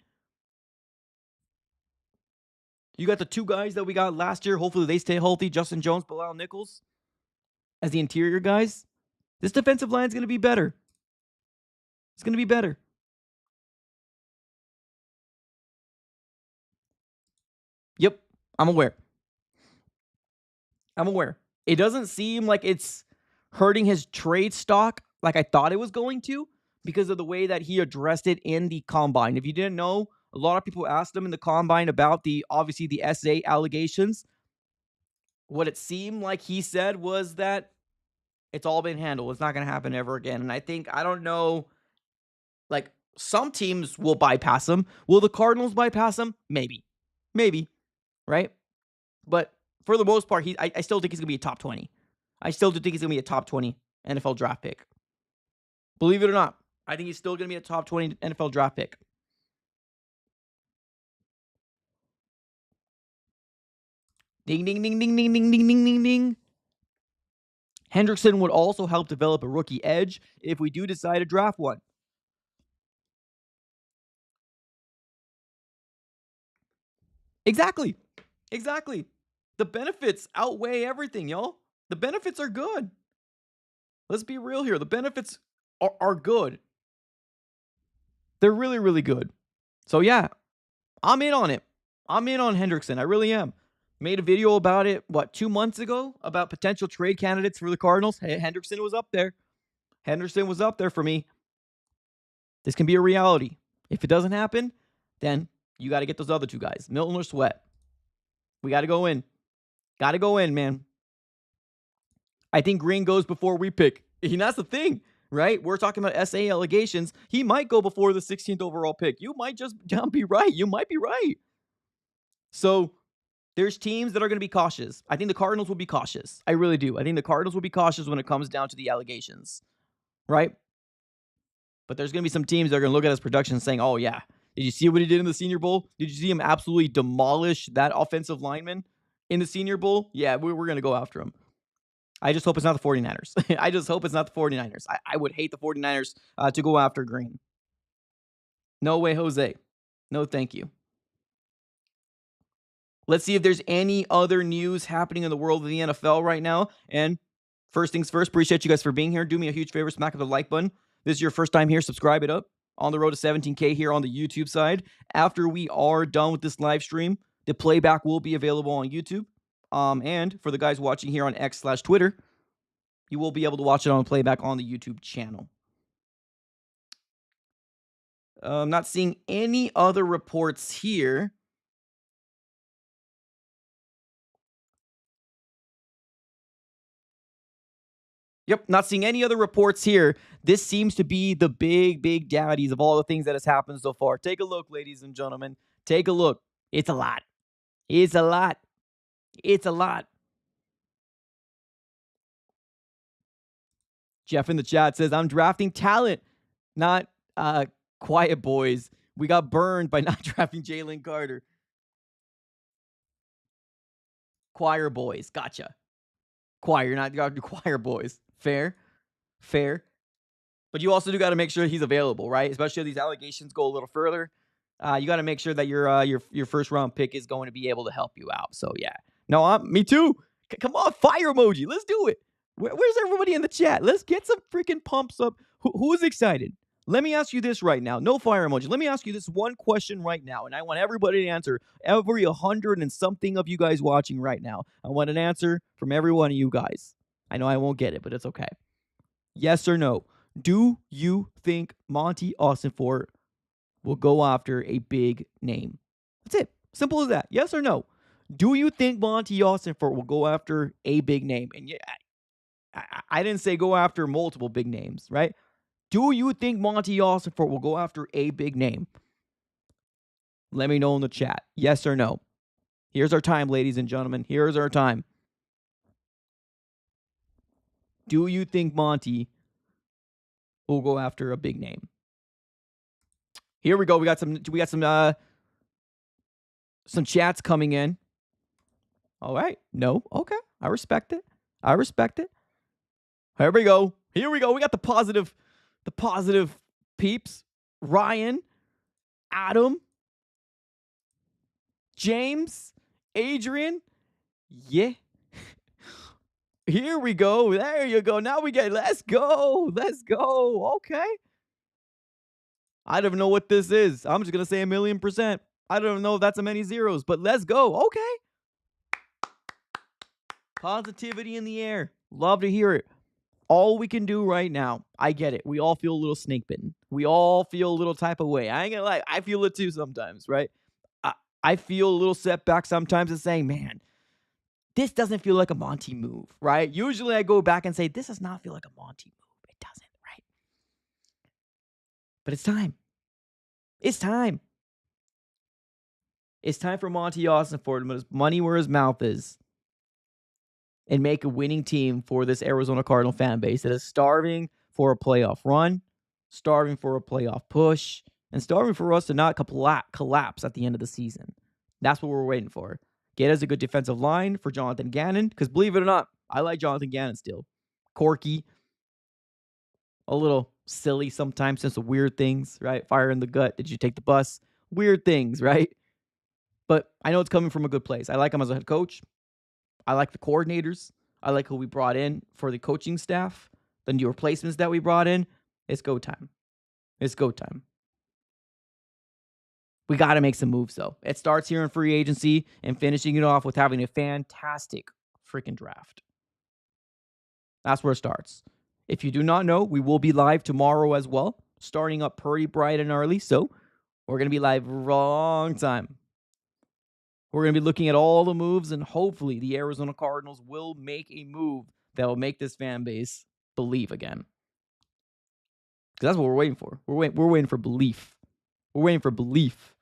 You got the two guys that we got last year. Hopefully, they stay healthy. Justin Jones, Bilal Nichols as the interior guys. This defensive line is going to be better. It's going to be better. Yep, I'm aware. It doesn't seem like it's hurting his trade stock like I thought it was going to because of the way that he addressed it in the combine. If you didn't know, a lot of people asked him in the combine about the SA allegations. What it seemed like he said was that it's all been handled. It's not going to happen ever again. And I don't know, like some teams will bypass him. Will the Cardinals bypass him? Maybe, right? But for the most part, I still think he's going to be a top 20. I still do think he's going to be a top 20 NFL draft pick. Believe it or not, I think he's still going to be a top 20 NFL draft pick. Ding, ding, ding, ding, ding, ding, ding, ding, ding, ding. Hendrickson would also help develop a rookie edge if we do decide to draft one. Exactly. The benefits outweigh everything, y'all. The benefits are good. Let's be real here. The benefits are good. They're really, really good. So, yeah, I'm in on it. I'm in on Hendrickson. I really am. Made a video about it, 2 months ago, about potential trade candidates for the Cardinals. Hey, Hendrickson was up there. Henderson was up there for me. This can be a reality. If it doesn't happen, then you got to get those other two guys, Milton or Sweat. We got to go in. Got to go in, man. I think Green goes before we pick. And that's the thing, right? We're talking about SA allegations. He might go before the 16th overall pick. You might just be right. You might be right. So there's teams that are going to be cautious. I think the Cardinals will be cautious. I really do. I think the Cardinals will be cautious when it comes down to the allegations, right? But there's going to be some teams that are going to look at his production saying, oh, yeah, did you see what he did in the Senior Bowl? Did you see him absolutely demolish that offensive lineman in the Senior Bowl? Yeah, we're going to go after him. I just hope it's not the 49ers. I just hope it's not the 49ers. I would hate the 49ers to go after Green. No way, Jose. No, thank you. Let's see if there's any other news happening in the world of the NFL right now. And first things first, appreciate you guys for being here. Do me a huge favor, smack the like button. This is your first time here, subscribe it up. On the road to 17K here on the YouTube side. After we are done with this live stream, the playback will be available on YouTube. And for the guys watching here on X/Twitter, you will be able to watch it on playback on the YouTube channel. I'm not seeing any other reports here. Yep, not seeing any other reports here. This seems to be the big daddies of all the things that has happened so far. Take a look, ladies and gentlemen. Take a look. It's a lot. It's a lot. It's a lot. Jeff in the chat says, I'm drafting talent, not quiet boys. We got burned by not drafting Jalen Carter. Choir boys. Gotcha. Choir, not choir boys. Fair. But you also do got to make sure he's available, right? Especially if these allegations go a little further. You got to make sure that your first round pick is going to be able to help you out. So yeah, no, me too. Come on, fire emoji. Let's do it. Where's everybody in the chat? Let's get some freaking pumps up. Who's excited? Let me ask you this right now. No fire emoji. Let me ask you this one question right now, and I want everybody to answer. Every 100 and something of you guys watching right now, I want an answer from every one of you guys. I know I won't get it, but it's okay. Yes or no? Do you think Monty Austinfort will go after a big name? That's it. Simple as that. Yes or no? Do you think Monty Ossenfort will go after a big name? And yeah, I didn't say go after multiple big names, right? Do you think Monty Ossenfort will go after a big name? Let me know in the chat. Yes or no. Here's our time, ladies and gentlemen. Here's our time. Do you think Monty will go after a big name? Here we go. We got some chats coming in. All right. No. Okay. I respect it. Here we go. We got the positive peeps. Ryan, Adam, James, Adrian. Yeah. Here we go. There you go. Now let's go. Okay. I don't know what this is. I'm just going to say 1,000,000%. I don't know if that's a many zeros, but let's go. Okay. Positivity in the air. Love to hear it. All we can do right now, I get it. We all feel a little snake bitten. We all feel a little type of way. I ain't gonna lie. I feel it too sometimes, right? I feel a little setback sometimes and saying, man, this doesn't feel like a Monty move, right? Usually I go back and say, this does not feel like a Monty move. It doesn't, right? But it's time. It's time. It's time for Monty Ossenfort to put his money where his mouth is and make a winning team for this Arizona Cardinal fan base that is starving for a playoff run, starving for a playoff push, and starving for us to not collapse at the end of the season. That's what we're waiting for. Get us a good defensive line for Jonathan Gannon, because believe it or not, I like Jonathan Gannon still. Quirky, a little silly sometimes, says some weird things, right? Fire in the gut. Did you take the bus? Weird things, right? But I know it's coming from a good place. I like him as a head coach. I like the coordinators. I like who we brought in for the coaching staff, the new replacements that we brought in. It's go time. We got to make some moves, though. It starts here in free agency and finishing it off with having a fantastic freaking draft. That's where it starts. If you do not know, we will be live tomorrow as well, starting up pretty bright and early. So we're going to be live wrong time. We're going to be looking at all the moves, and hopefully the Arizona Cardinals will make a move that will make this fan base believe again. Because that's what we're waiting for. We're waiting for belief. We're waiting for belief.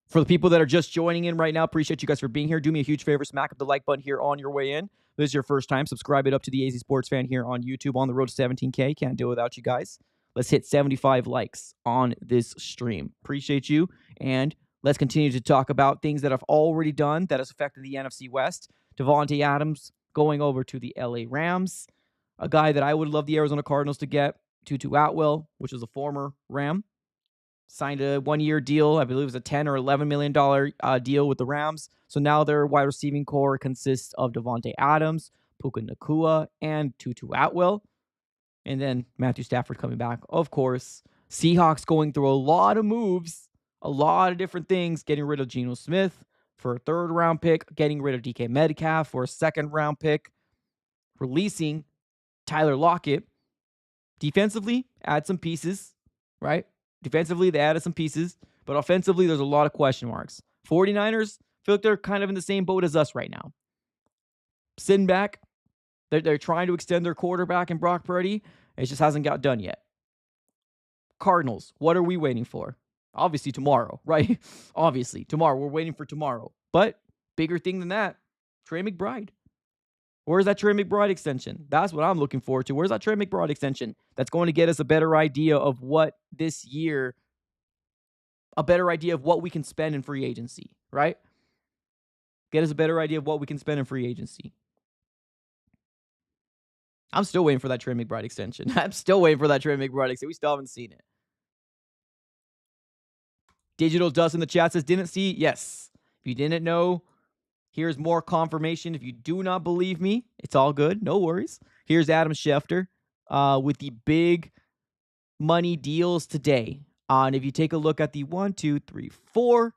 For the people that are just joining in right now, appreciate you guys for being here. Do me a huge favor, smack up the like button here on your way in. If this is your first time, subscribe it up to the AZ Sports Fan here on YouTube on the road to 17K. Can't do it without you guys. Let's hit 75 likes on this stream. Appreciate you. And let's continue to talk about things that I've already done that has affected the NFC West. Davante Adams going over to the LA Rams. A guy that I would love the Arizona Cardinals to get, Tutu Atwell, which is a former Ram. Signed a one-year deal. I believe it was a $10 or $11 million deal with the Rams. So now their wide receiving core consists of Davante Adams, Puka Nacua, and Tutu Atwell. And then Matthew Stafford coming back, of course. Seahawks going through a lot of moves, a lot of different things, getting rid of Geno Smith for a third-round pick, getting rid of DK Metcalf for a second-round pick, releasing Tyler Lockett. Defensively, add some pieces, right? Defensively, they added some pieces, but offensively, there's a lot of question marks. 49ers feel like they're kind of in the same boat as us right now. Sitting back, they're trying to extend their quarterback in Brock Purdy. It just hasn't got done yet. Cardinals, what are we waiting for? Obviously tomorrow, right? Obviously, tomorrow. We're waiting for tomorrow. But bigger thing than that, Trey McBride. Where's that Trey McBride extension? That's what I'm looking forward to. Where's that Trey McBride extension? That's going to get us a better idea of what this year, a better idea of what we can spend in free agency, right? Get us a better idea of what we can spend in free agency. I'm still waiting for that Trey McBride extension. We still haven't seen it. Digital Dust in the chat says, didn't see? Yes. If you didn't know, here's more confirmation. If you do not believe me, it's all good. No worries. Here's Adam Schefter with the big money deals today. And if you take a look at the 1, 2, 3, 4,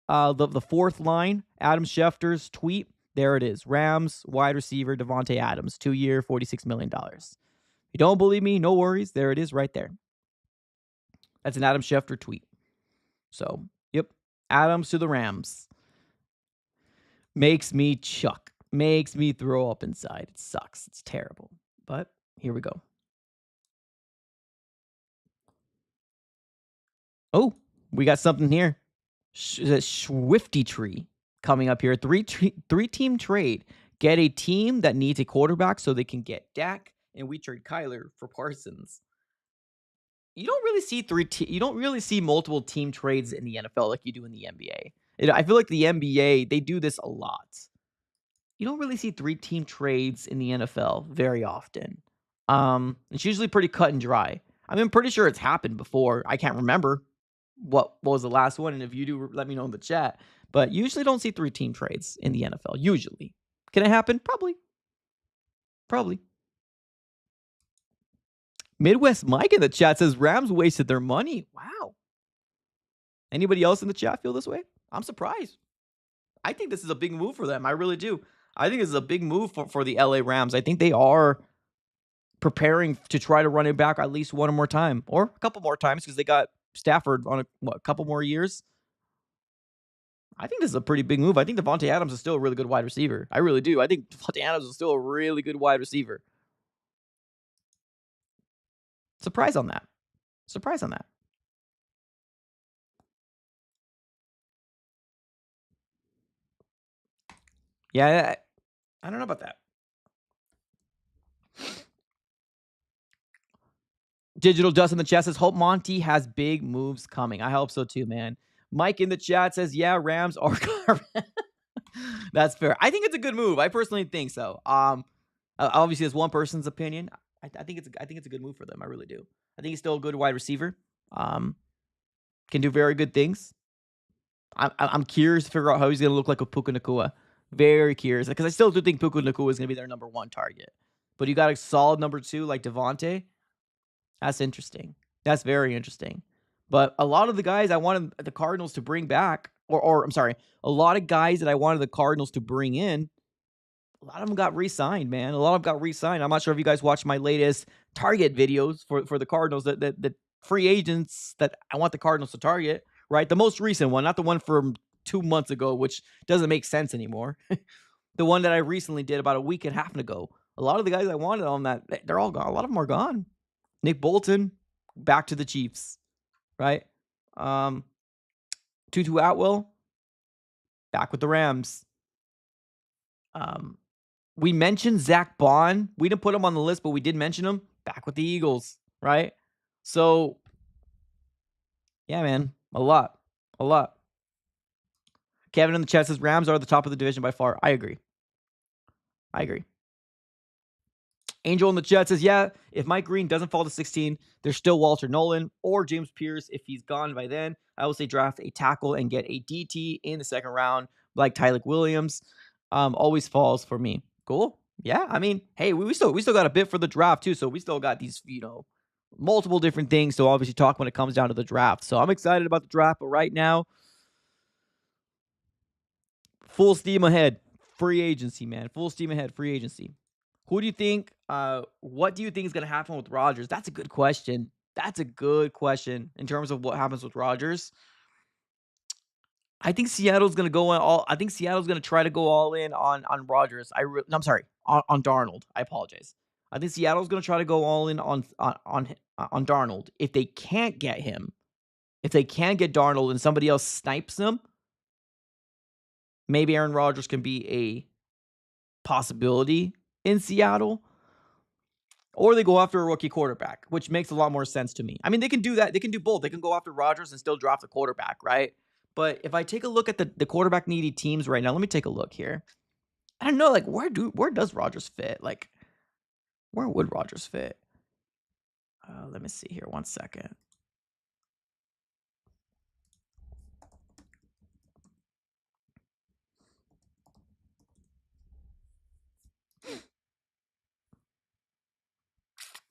the fourth line, Adam Schefter's tweet, there it is. Rams wide receiver Davante Adams, 2-year, $46 million. If you don't believe me, no worries. There it is right there. That's an Adam Schefter tweet. So, yep. Adams to the Rams. Makes me chuck. Makes me throw up inside. It sucks. It's terrible. But here we go. Oh, we got something here. The Swifty tree coming up here. Three team trade. Get a team that needs a quarterback so they can get Dak, and we trade Kyler for Parsons. You don't really see you don't really see multiple team trades in the NFL like you do in the NBA. I feel like the NBA, they do this a lot. You don't really see 3-team trades in the NFL very often. It's usually pretty cut and dry. I mean, I'm pretty sure it's happened before. I can't remember what was the last one, and if you do, let me know in the chat. But usually don't see 3-team trades in the NFL. Usually. Can it happen? Probably. Probably. Midwest Mike in the chat says Rams wasted their money. Wow. Anybody else in the chat feel this way? I'm surprised. I think this is a big move for them. I really do. I think this is a big move for the LA Rams. I think they are preparing to try to run it back at least one more time or a couple more times because they got Stafford on a couple more years. I think this is a pretty big move. I think Devontae Adams is still a really good wide receiver. I really do. I think Devontae Adams is still a really good wide receiver. Surprise on that. Surprise on that. Yeah, I don't know about that. Digital Dust in the chat says, hope Monty has big moves coming. I hope so too, man. Mike in the chat says, yeah, Rams are. That's fair. I think it's a good move. I personally think so. Obviously, it's one person's opinion. I think it's a good move for them. I really do. I think he's still a good wide receiver. Can do very good things. I'm curious to figure out how he's going to look like with Puka Nacua. Very curious because I still do think Puka Nacua is going to be their number 1 target. But you got a solid number 2 like Devontae. That's interesting. That's very interesting. But a lot of the guys I wanted the Cardinals to bring back, or I'm sorry, a lot of guys that I wanted the Cardinals to bring in, a lot of them got re-signed, man. A lot of them got re-signed. I'm not sure if you guys watched my latest target videos for the Cardinals, that free agents that I want the Cardinals to target, right? The most recent one, not the one from 2 months ago, which doesn't make sense anymore. The one that I recently did about a week and a half ago. A lot of the guys I wanted on that, they're all gone. A lot of them are gone. Nick Bolton, back to the Chiefs, right? Tutu Atwell, back with the Rams. We mentioned Zach Bond. We didn't put him on the list, but we did mention him. Back with the Eagles, right? So, yeah, man, a lot. Kevin in the chat says Rams are the top of the division by far. I agree. Angel in the chat says, yeah, if Mike Green doesn't fall to 16, there's still Walter Nolan or James Pierce. If he's gone by then, I will say draft a tackle and get a DT in the second round, like Tyleik Williams. Always falls for me. Cool. Yeah, I mean, hey, we still got a bit for the draft too, so we still got these, multiple different things to obviously talk when it comes down to the draft. So I'm excited about the draft, but right now, full steam ahead. Free agency, man. Full steam ahead. Free agency. Who do you think? What do you think is going to happen with Rodgers? That's a good question. That's a good question in terms of what happens with Rodgers. I think Seattle's going to go all. I think Seattle's going to try to go all in on Rodgers. I'm sorry, on Darnold. I apologize. I think Seattle's going to try to go all in on Darnold. If they can't get him, if they can't get Darnold and somebody else snipes him, maybe Aaron Rodgers can be a possibility in Seattle. Or they go after a rookie quarterback, which makes a lot more sense to me. I mean, they can do that. They can do both. They can go after Rodgers and still draft the quarterback, right? But if I take a look at the quarterback needy teams right now, let me take a look here. I don't know, like where does Rodgers fit? Like, where would Rodgers fit? Let me see here. 1 second.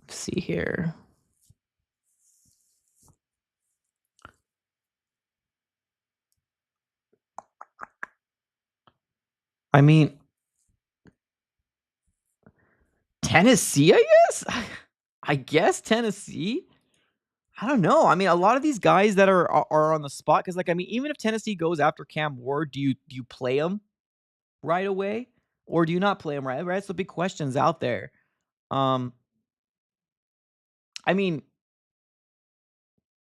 Let's see here. I mean, Tennessee, I guess. I guess Tennessee. I don't know. I mean, a lot of these guys that are on the spot because, like, I mean, even if Tennessee goes after Cam Ward, do you play him right away, or do you not play him right? Right, so big questions out there. Um, I mean,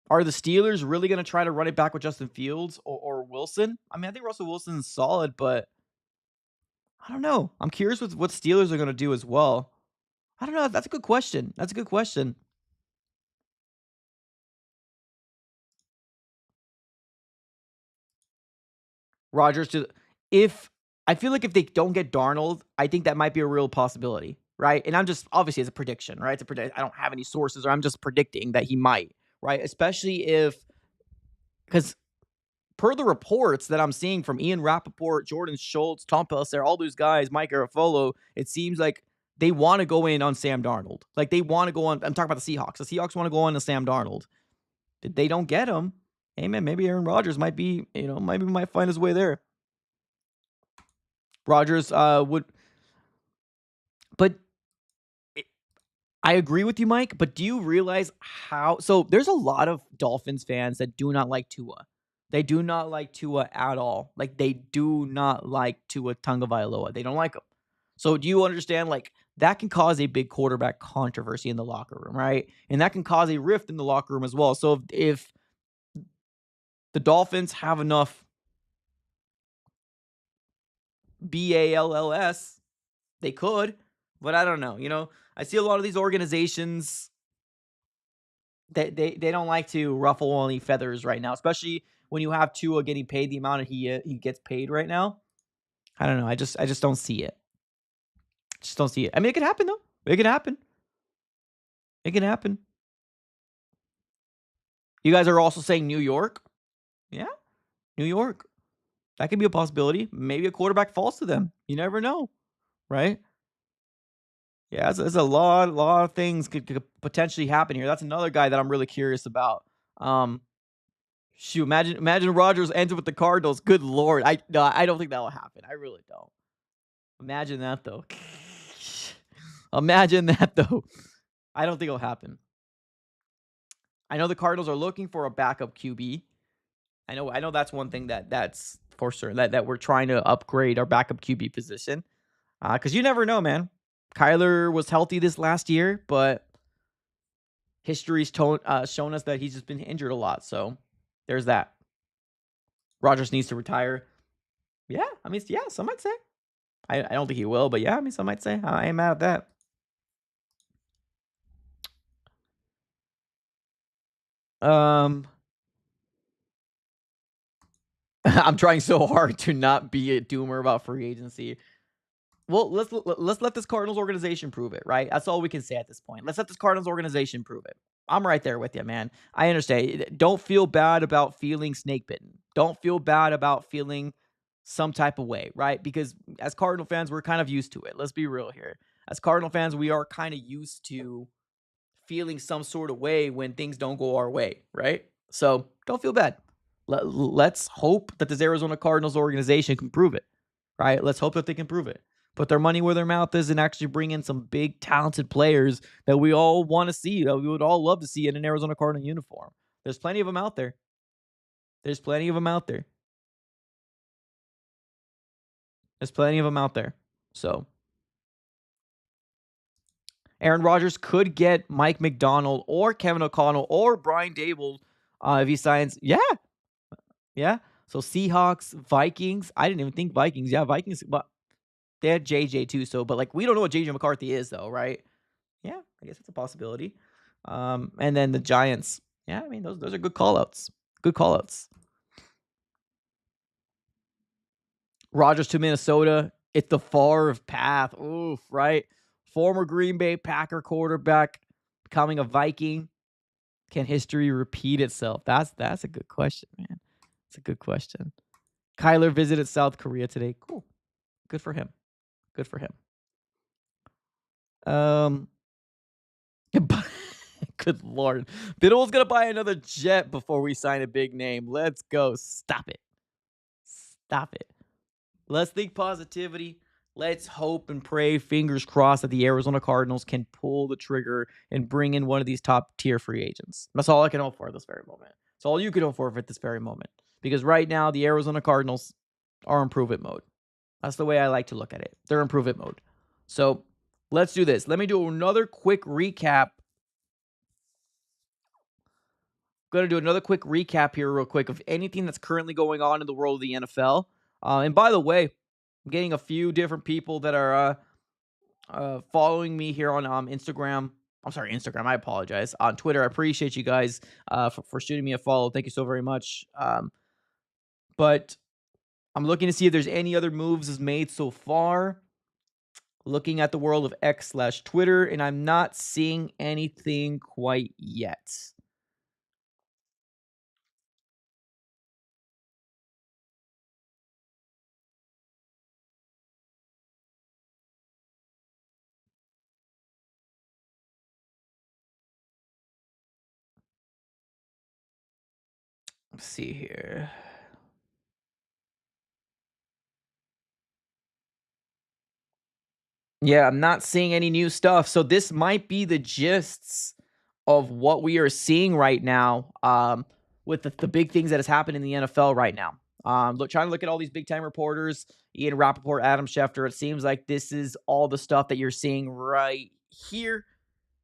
are the Steelers really going to try to run it back with Justin Fields or Wilson? I mean, I think Russell Wilson's solid, but I don't know. I'm curious what Steelers are going to do as well. I don't know. That's a good question. That's a good question. Rodgers to if I feel like if they don't get Darnold, I think that might be a real possibility, right? And I'm just obviously it's a prediction, right? It's a predict. I don't have any sources, or I'm just predicting that he might, right? Especially if because per the reports that I'm seeing from Ian Rappaport, Jordan Schultz, Tom Pelissero, all those guys, Mike Garafolo, it seems like they want to go in on Sam Darnold. Like they want to go on. I'm talking about the Seahawks. The Seahawks want to go on to Sam Darnold. If they don't get him, hey man, maybe Aaron Rodgers might be, maybe might find his way there. Rodgers would, but I agree with you, Mike. But do you realize how? So there's a lot of Dolphins fans that do not like Tua. They do not like Tua at all. Like they do not like Tua Tagovailoa. They don't like him. So do you understand? Like that can cause a big quarterback controversy in the locker room, right? And that can cause a rift in the locker room as well. So if the Dolphins have enough BALLS, they could, but I don't know. I see a lot of these organizations that they don't like to ruffle any feathers right now, especially when you have Tua getting paid the amount that he gets paid right now. I don't know. I just don't see it. Just don't see it. I mean, it could happen though. It could happen. It can happen. You guys are also saying New York. Yeah, New York. That could be a possibility. Maybe a quarterback falls to them. You never know, right? Yeah, it's a lot of things could potentially happen here. That's another guy that I'm really curious about. Um, Shoot, imagine Rodgers ends up with the Cardinals. Good lord, I don't think that will happen. I really don't. Imagine that though. Imagine that though. I don't think it'll happen. I know the Cardinals are looking for a backup QB. I know that's one thing that's for sure that we're trying to upgrade our backup QB position. Because you never know, man. Kyler was healthy this last year, but history's shown us that he's just been injured a lot. So there's that. Rodgers needs to retire. Yeah, I mean, yeah, some might say. I don't think he will, but yeah, I mean, some might say. I ain't mad at that. Um, I'm trying so hard to not be a doomer about free agency. Well, let's let this Cardinals organization prove it, right? That's all we can say at this point. Let's let this Cardinals organization prove it. I'm right there with you, man. I understand. Don't feel bad about feeling snake bitten. Don't feel bad about feeling some type of way, right? Because as Cardinal fans, we're kind of used to it. Let's be real here. As Cardinal fans, we are kind of used to feeling some sort of way when things don't go our way, right? So don't feel bad. Let's hope that this Arizona Cardinals organization can prove it, right? Let's hope that they can prove it. Put their money where their mouth is and actually bring in some big, talented players that we all want to see, that we would all love to see in an Arizona Cardinal uniform. There's plenty of them out there. There's plenty of them out there. There's plenty of them out there. So Aaron Rodgers could get Mike McDonald or Kevin O'Connell or Brian Dable if he signs. Yeah, yeah. So Seahawks, Vikings. I didn't even think Vikings. Yeah, Vikings. But they had JJ too. So, but like we don't know what JJ McCarthy is though, right? Yeah, I guess it's a possibility. And then the Giants. Yeah, I mean those are good callouts. Good callouts. Rodgers to Minnesota. It's the Favre path. Oof, right? Former Green Bay Packer quarterback becoming a Viking. Can history repeat itself? That's a good question, man. It's a good question. Kyler visited South Korea today. Cool. Good for him. Good for him. Um, good lord. Biddle's gonna buy another jet before we sign a big name. Let's go. Stop it. Stop it. Let's think positivity. Let's hope and pray, fingers crossed, that the Arizona Cardinals can pull the trigger and bring in one of these top tier free agents. That's all I can hope for at this very moment. It's all you can hope for at this very moment. Because right now, the Arizona Cardinals are in prove it mode. That's the way I like to look at it. They're in prove it mode. So let's do this. Let me do another quick recap. Going to do another quick recap here, real quick, of anything that's currently going on in the world of the NFL. And by the way, I'm getting a few different people that are following me here on Instagram. I'm sorry, Instagram. I apologize. On Twitter, I appreciate you guys for shooting me a follow. Thank you so very much. But I'm looking to see if there's any other moves is made so far. Looking at the world of X/Twitter, and I'm not seeing anything quite yet. Let's see here. Yeah, I'm not seeing any new stuff. So this might be the gists of what we are seeing right now, with the big things that has happened in the NFL right now. Trying to look at all these big time reporters, Ian Rappaport, Adam Schefter. It seems like this is all the stuff that you're seeing right here.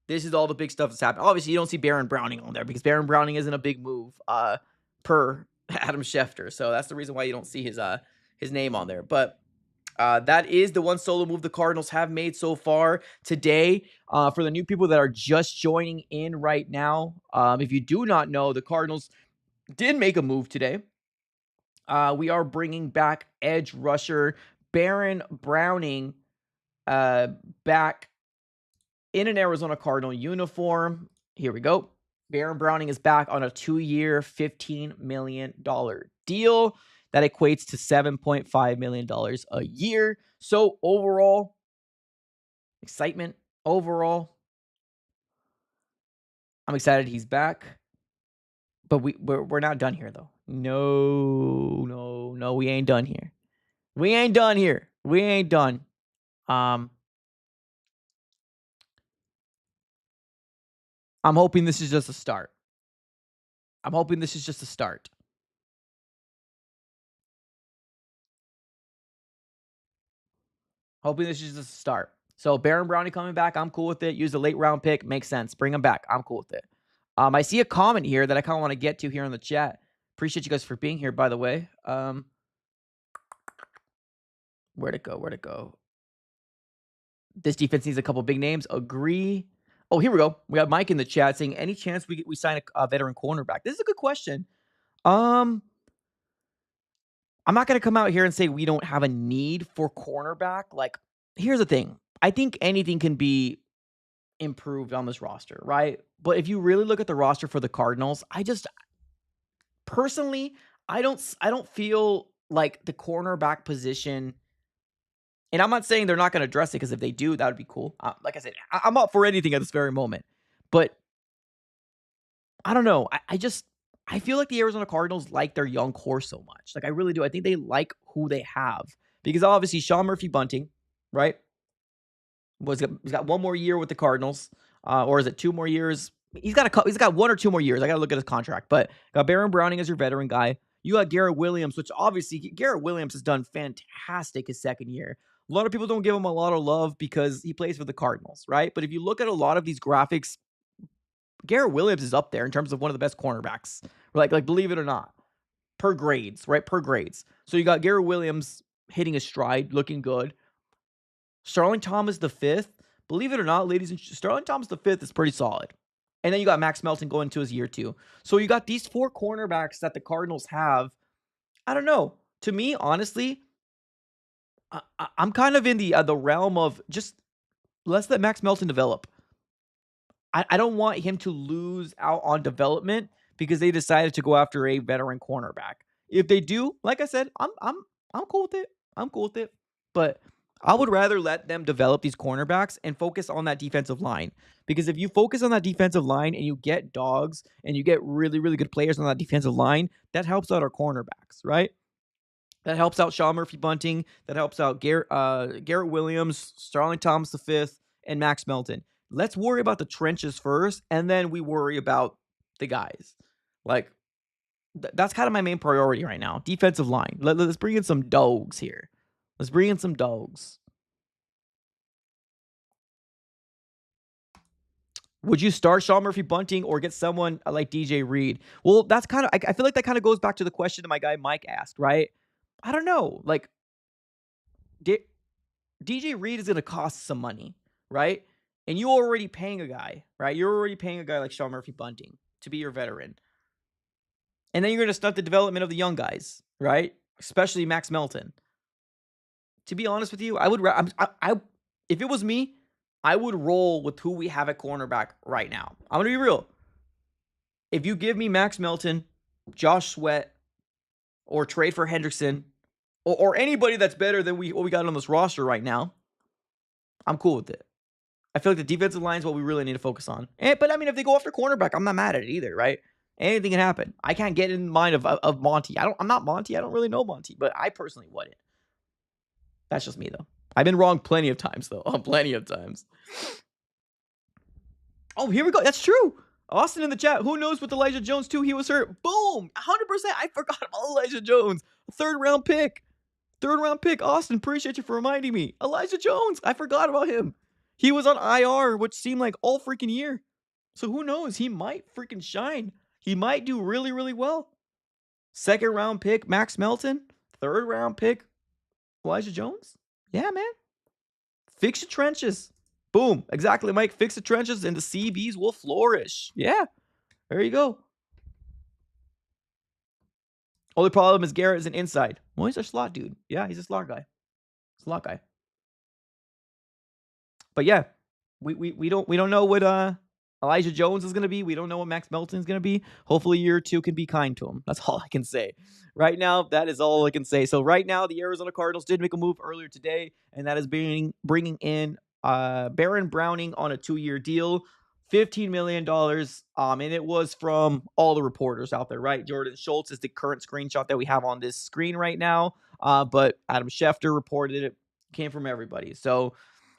This is all the big stuff that's happened. Obviously, you don't see Baron Browning on there because Baron Browning isn't a big move, per Adam Schefter. So that's the reason why you don't see his name on there. But that is the one solo move the Cardinals have made so far today. For the new people that are just joining in right now, if you do not know, the Cardinals did make a move today. We are bringing back edge rusher Baron Browning back in an Arizona Cardinal uniform. Here we go. Baron Browning is back on a 2-year, $15 million deal. That equates to $7.5 million a year. So overall, excitement. Overall, I'm excited he's back. But we're not done here, though. No, we ain't done here. We ain't done here. We ain't done. I'm hoping this is just a start. I'm hoping this is just a start. Hoping this is just a start. So Baron Brownie coming back, I'm cool with it. Use a late round pick, makes sense. Bring him back. I'm cool with it. I see a comment here that I kind of want to get to here in the chat. Appreciate you guys for being here, by the way. Where'd it go? Where'd it go? This defense needs a couple big names. Agree. Oh, here we go. We got Mike in the chat saying, any chance we sign a veteran cornerback? This is a good question. I'm not going to come out here and say we don't have a need for cornerback. Like, here's the thing. I think anything can be improved on this roster, right? But if you really look at the roster for the Cardinals, I just personally, I don't feel like the cornerback position, and I'm not saying they're not going to address it, because if they do, that would be cool. Like I said, I'm up for anything at this very moment. But I don't know. I feel like the Arizona Cardinals like their young core so much. Like, I really do. I think they like who they have, because obviously Sean Murphy Bunting, right? He's got one more year with the Cardinals, or is it 2 more years? He's got 1 or 2 more years. I got to look at his contract. But got Baron Browning as your veteran guy. You got Garrett Williams, which obviously Garrett Williams has done fantastic his second year. A lot of people don't give him a lot of love because he plays for the Cardinals, right? But if you look at a lot of these graphics, Garrett Williams is up there in terms of one of the best cornerbacks. Like believe it or not, per grades, right? Per grades. So you got Garrett Williams hitting his stride, looking good. Starling Thomas the fifth, believe it or not, ladies and Starling Thomas the fifth is pretty solid. And then you got Max Melton going to his year 2. So you got these 4 cornerbacks that the Cardinals have. I don't know. To me, honestly, I'm kind of in the realm of just let's let Max Melton develop. I don't want him to lose out on development because they decided to go after a veteran cornerback. If they do, like I said, I'm cool with it. I'm cool with it. But I would rather let them develop these cornerbacks and focus on that defensive line. Because if you focus on that defensive line and you get dogs and you get really, really good players on that defensive line, that helps out our cornerbacks, right? That helps out Sean Murphy-Bunting. That helps out Garrett Williams, Starling Thomas V, and Max Melton. Let's worry about the trenches first, and then we worry about the guys. Like, that's kind of my main priority right now. Defensive line. Let's bring in some dogs here. Let's bring in some dogs. Would you start Sean Murphy-Bunting or get someone like DJ Reed? Well, that's kind of, I feel like that kind of goes back to the question that my guy Mike asked, right? I don't know. Like, DJ Reed is going to cost some money, right? And you're already paying a guy, right? You're already paying a guy like Sean Murphy-Bunting to be your veteran. And then you're going to stunt the development of the young guys, right? Especially Max Melton. To be honest with you, if it was me, I would roll with who we have at cornerback right now. I'm going to be real. If you give me Max Melton, Josh Sweat, or trade for Hendrickson, or anybody that's better than what we got on this roster right now, I'm cool with it. I feel like the defensive line is what we really need to focus on. But I mean, if they go after cornerback, I'm not mad at it either, right? Anything can happen. I can't get in the mind of Monty. I'm not Monty. I don't really know Monty, but I personally wouldn't. That's just me, though. I've been wrong plenty of times, though. Plenty of times. Oh, here we go. That's true. Austin in the chat. Who knows with Elijah Jones, too? He was hurt. Boom. 100%. I forgot about Elijah Jones. Third-round pick. Third-round pick. Austin, appreciate you for reminding me. Elijah Jones. I forgot about him. He was on IR, which seemed like all freaking year. So who knows? He might freaking shine. He might do really, really well. Second-round pick, Max Melton. Third-round pick, Elijah Jones. Yeah, man. Fix your trenches. Boom. Exactly, Mike. Fix the trenches and the CBs will flourish. Yeah. There you go. Only problem is Garrett is an inside. Well, he's a slot dude. Yeah, he's a slot guy. Slot guy. But yeah, we don't know what Elijah Jones is going to be. We don't know what Max Melton is going to be. Hopefully year 2 can be kind to him. That's all I can say. Right now, that is all I can say. So right now, the Arizona Cardinals did make a move earlier today, and that is bringing in Baron Browning on a 2-year deal. $15 million. And it was from all the reporters out there, right? Jordan Schultz is the current screenshot that we have on this screen right now. But Adam Schefter reported it. Came from everybody. So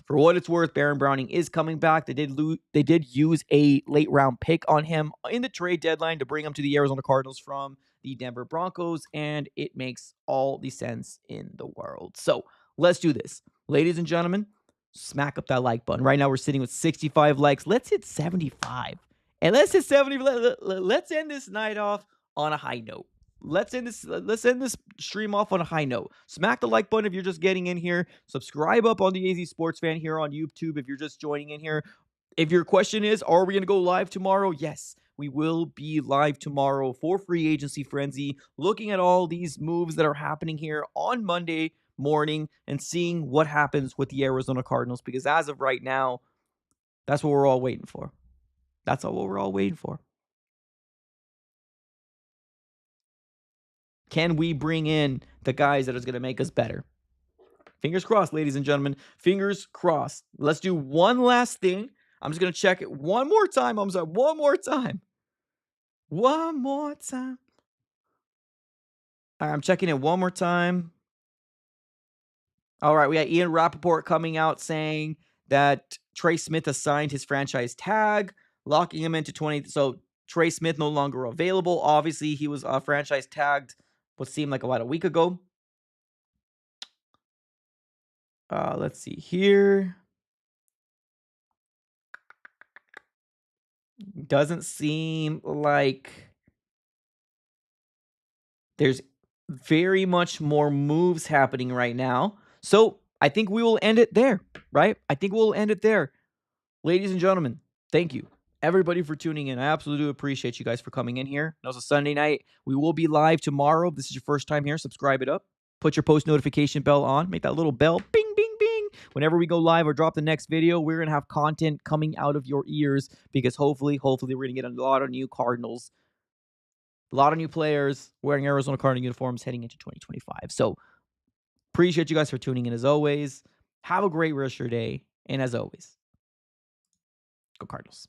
for what it's worth, Baron Browning is coming back. They did use a late round pick on him in the trade deadline to bring him to the Arizona Cardinals from the Denver Broncos, and it makes all the sense in the world. So let's do this. Ladies and gentlemen, smack up that like button. Right now we're sitting with 65 likes. Let's hit 75. And let's hit 70. Let's end this night off on a high note. Let's end this stream off on a high note. Smack the like button if you're just getting in here. Subscribe up on the AZ Sports Fan here on YouTube if you're just joining in here. If your question is, are we going to go live tomorrow? Yes, we will be live tomorrow for Free Agency Frenzy, looking at all these moves that are happening here on Monday morning and seeing what happens with the Arizona Cardinals, because as of right now, that's what we're all waiting for. That's all what we're all waiting for. Can we bring in the guys that is going to make us better? Fingers crossed, ladies and gentlemen. Fingers crossed. Let's do one last thing. I'm just going to check it one more time. I'm sorry, one more time. One more time. All right, I'm checking it one more time. All right, we got Ian Rappaport coming out saying that Trey Smith has signed his franchise tag, locking him into 20. So Trey Smith no longer available. Obviously, he was franchise tagged what seemed like about a week ago. Let's see here. Doesn't seem like there's very much more moves happening right now. So I think we will end it there, right? I think we'll end it there. Ladies and gentlemen, thank you, everybody, for tuning in. I absolutely do appreciate you guys for coming in here. It was a Sunday night. We will be live tomorrow. If this is your first time here, subscribe it up. Put your post notification bell on. Make that little bell, bing, bing, bing. Whenever we go live or drop the next video, we're going to have content coming out of your ears, because hopefully we're going to get a lot of new Cardinals, a lot of new players wearing Arizona Cardinal uniforms heading into 2025. So appreciate you guys for tuning in as always. Have a great rest of your day. And as always, go Cardinals.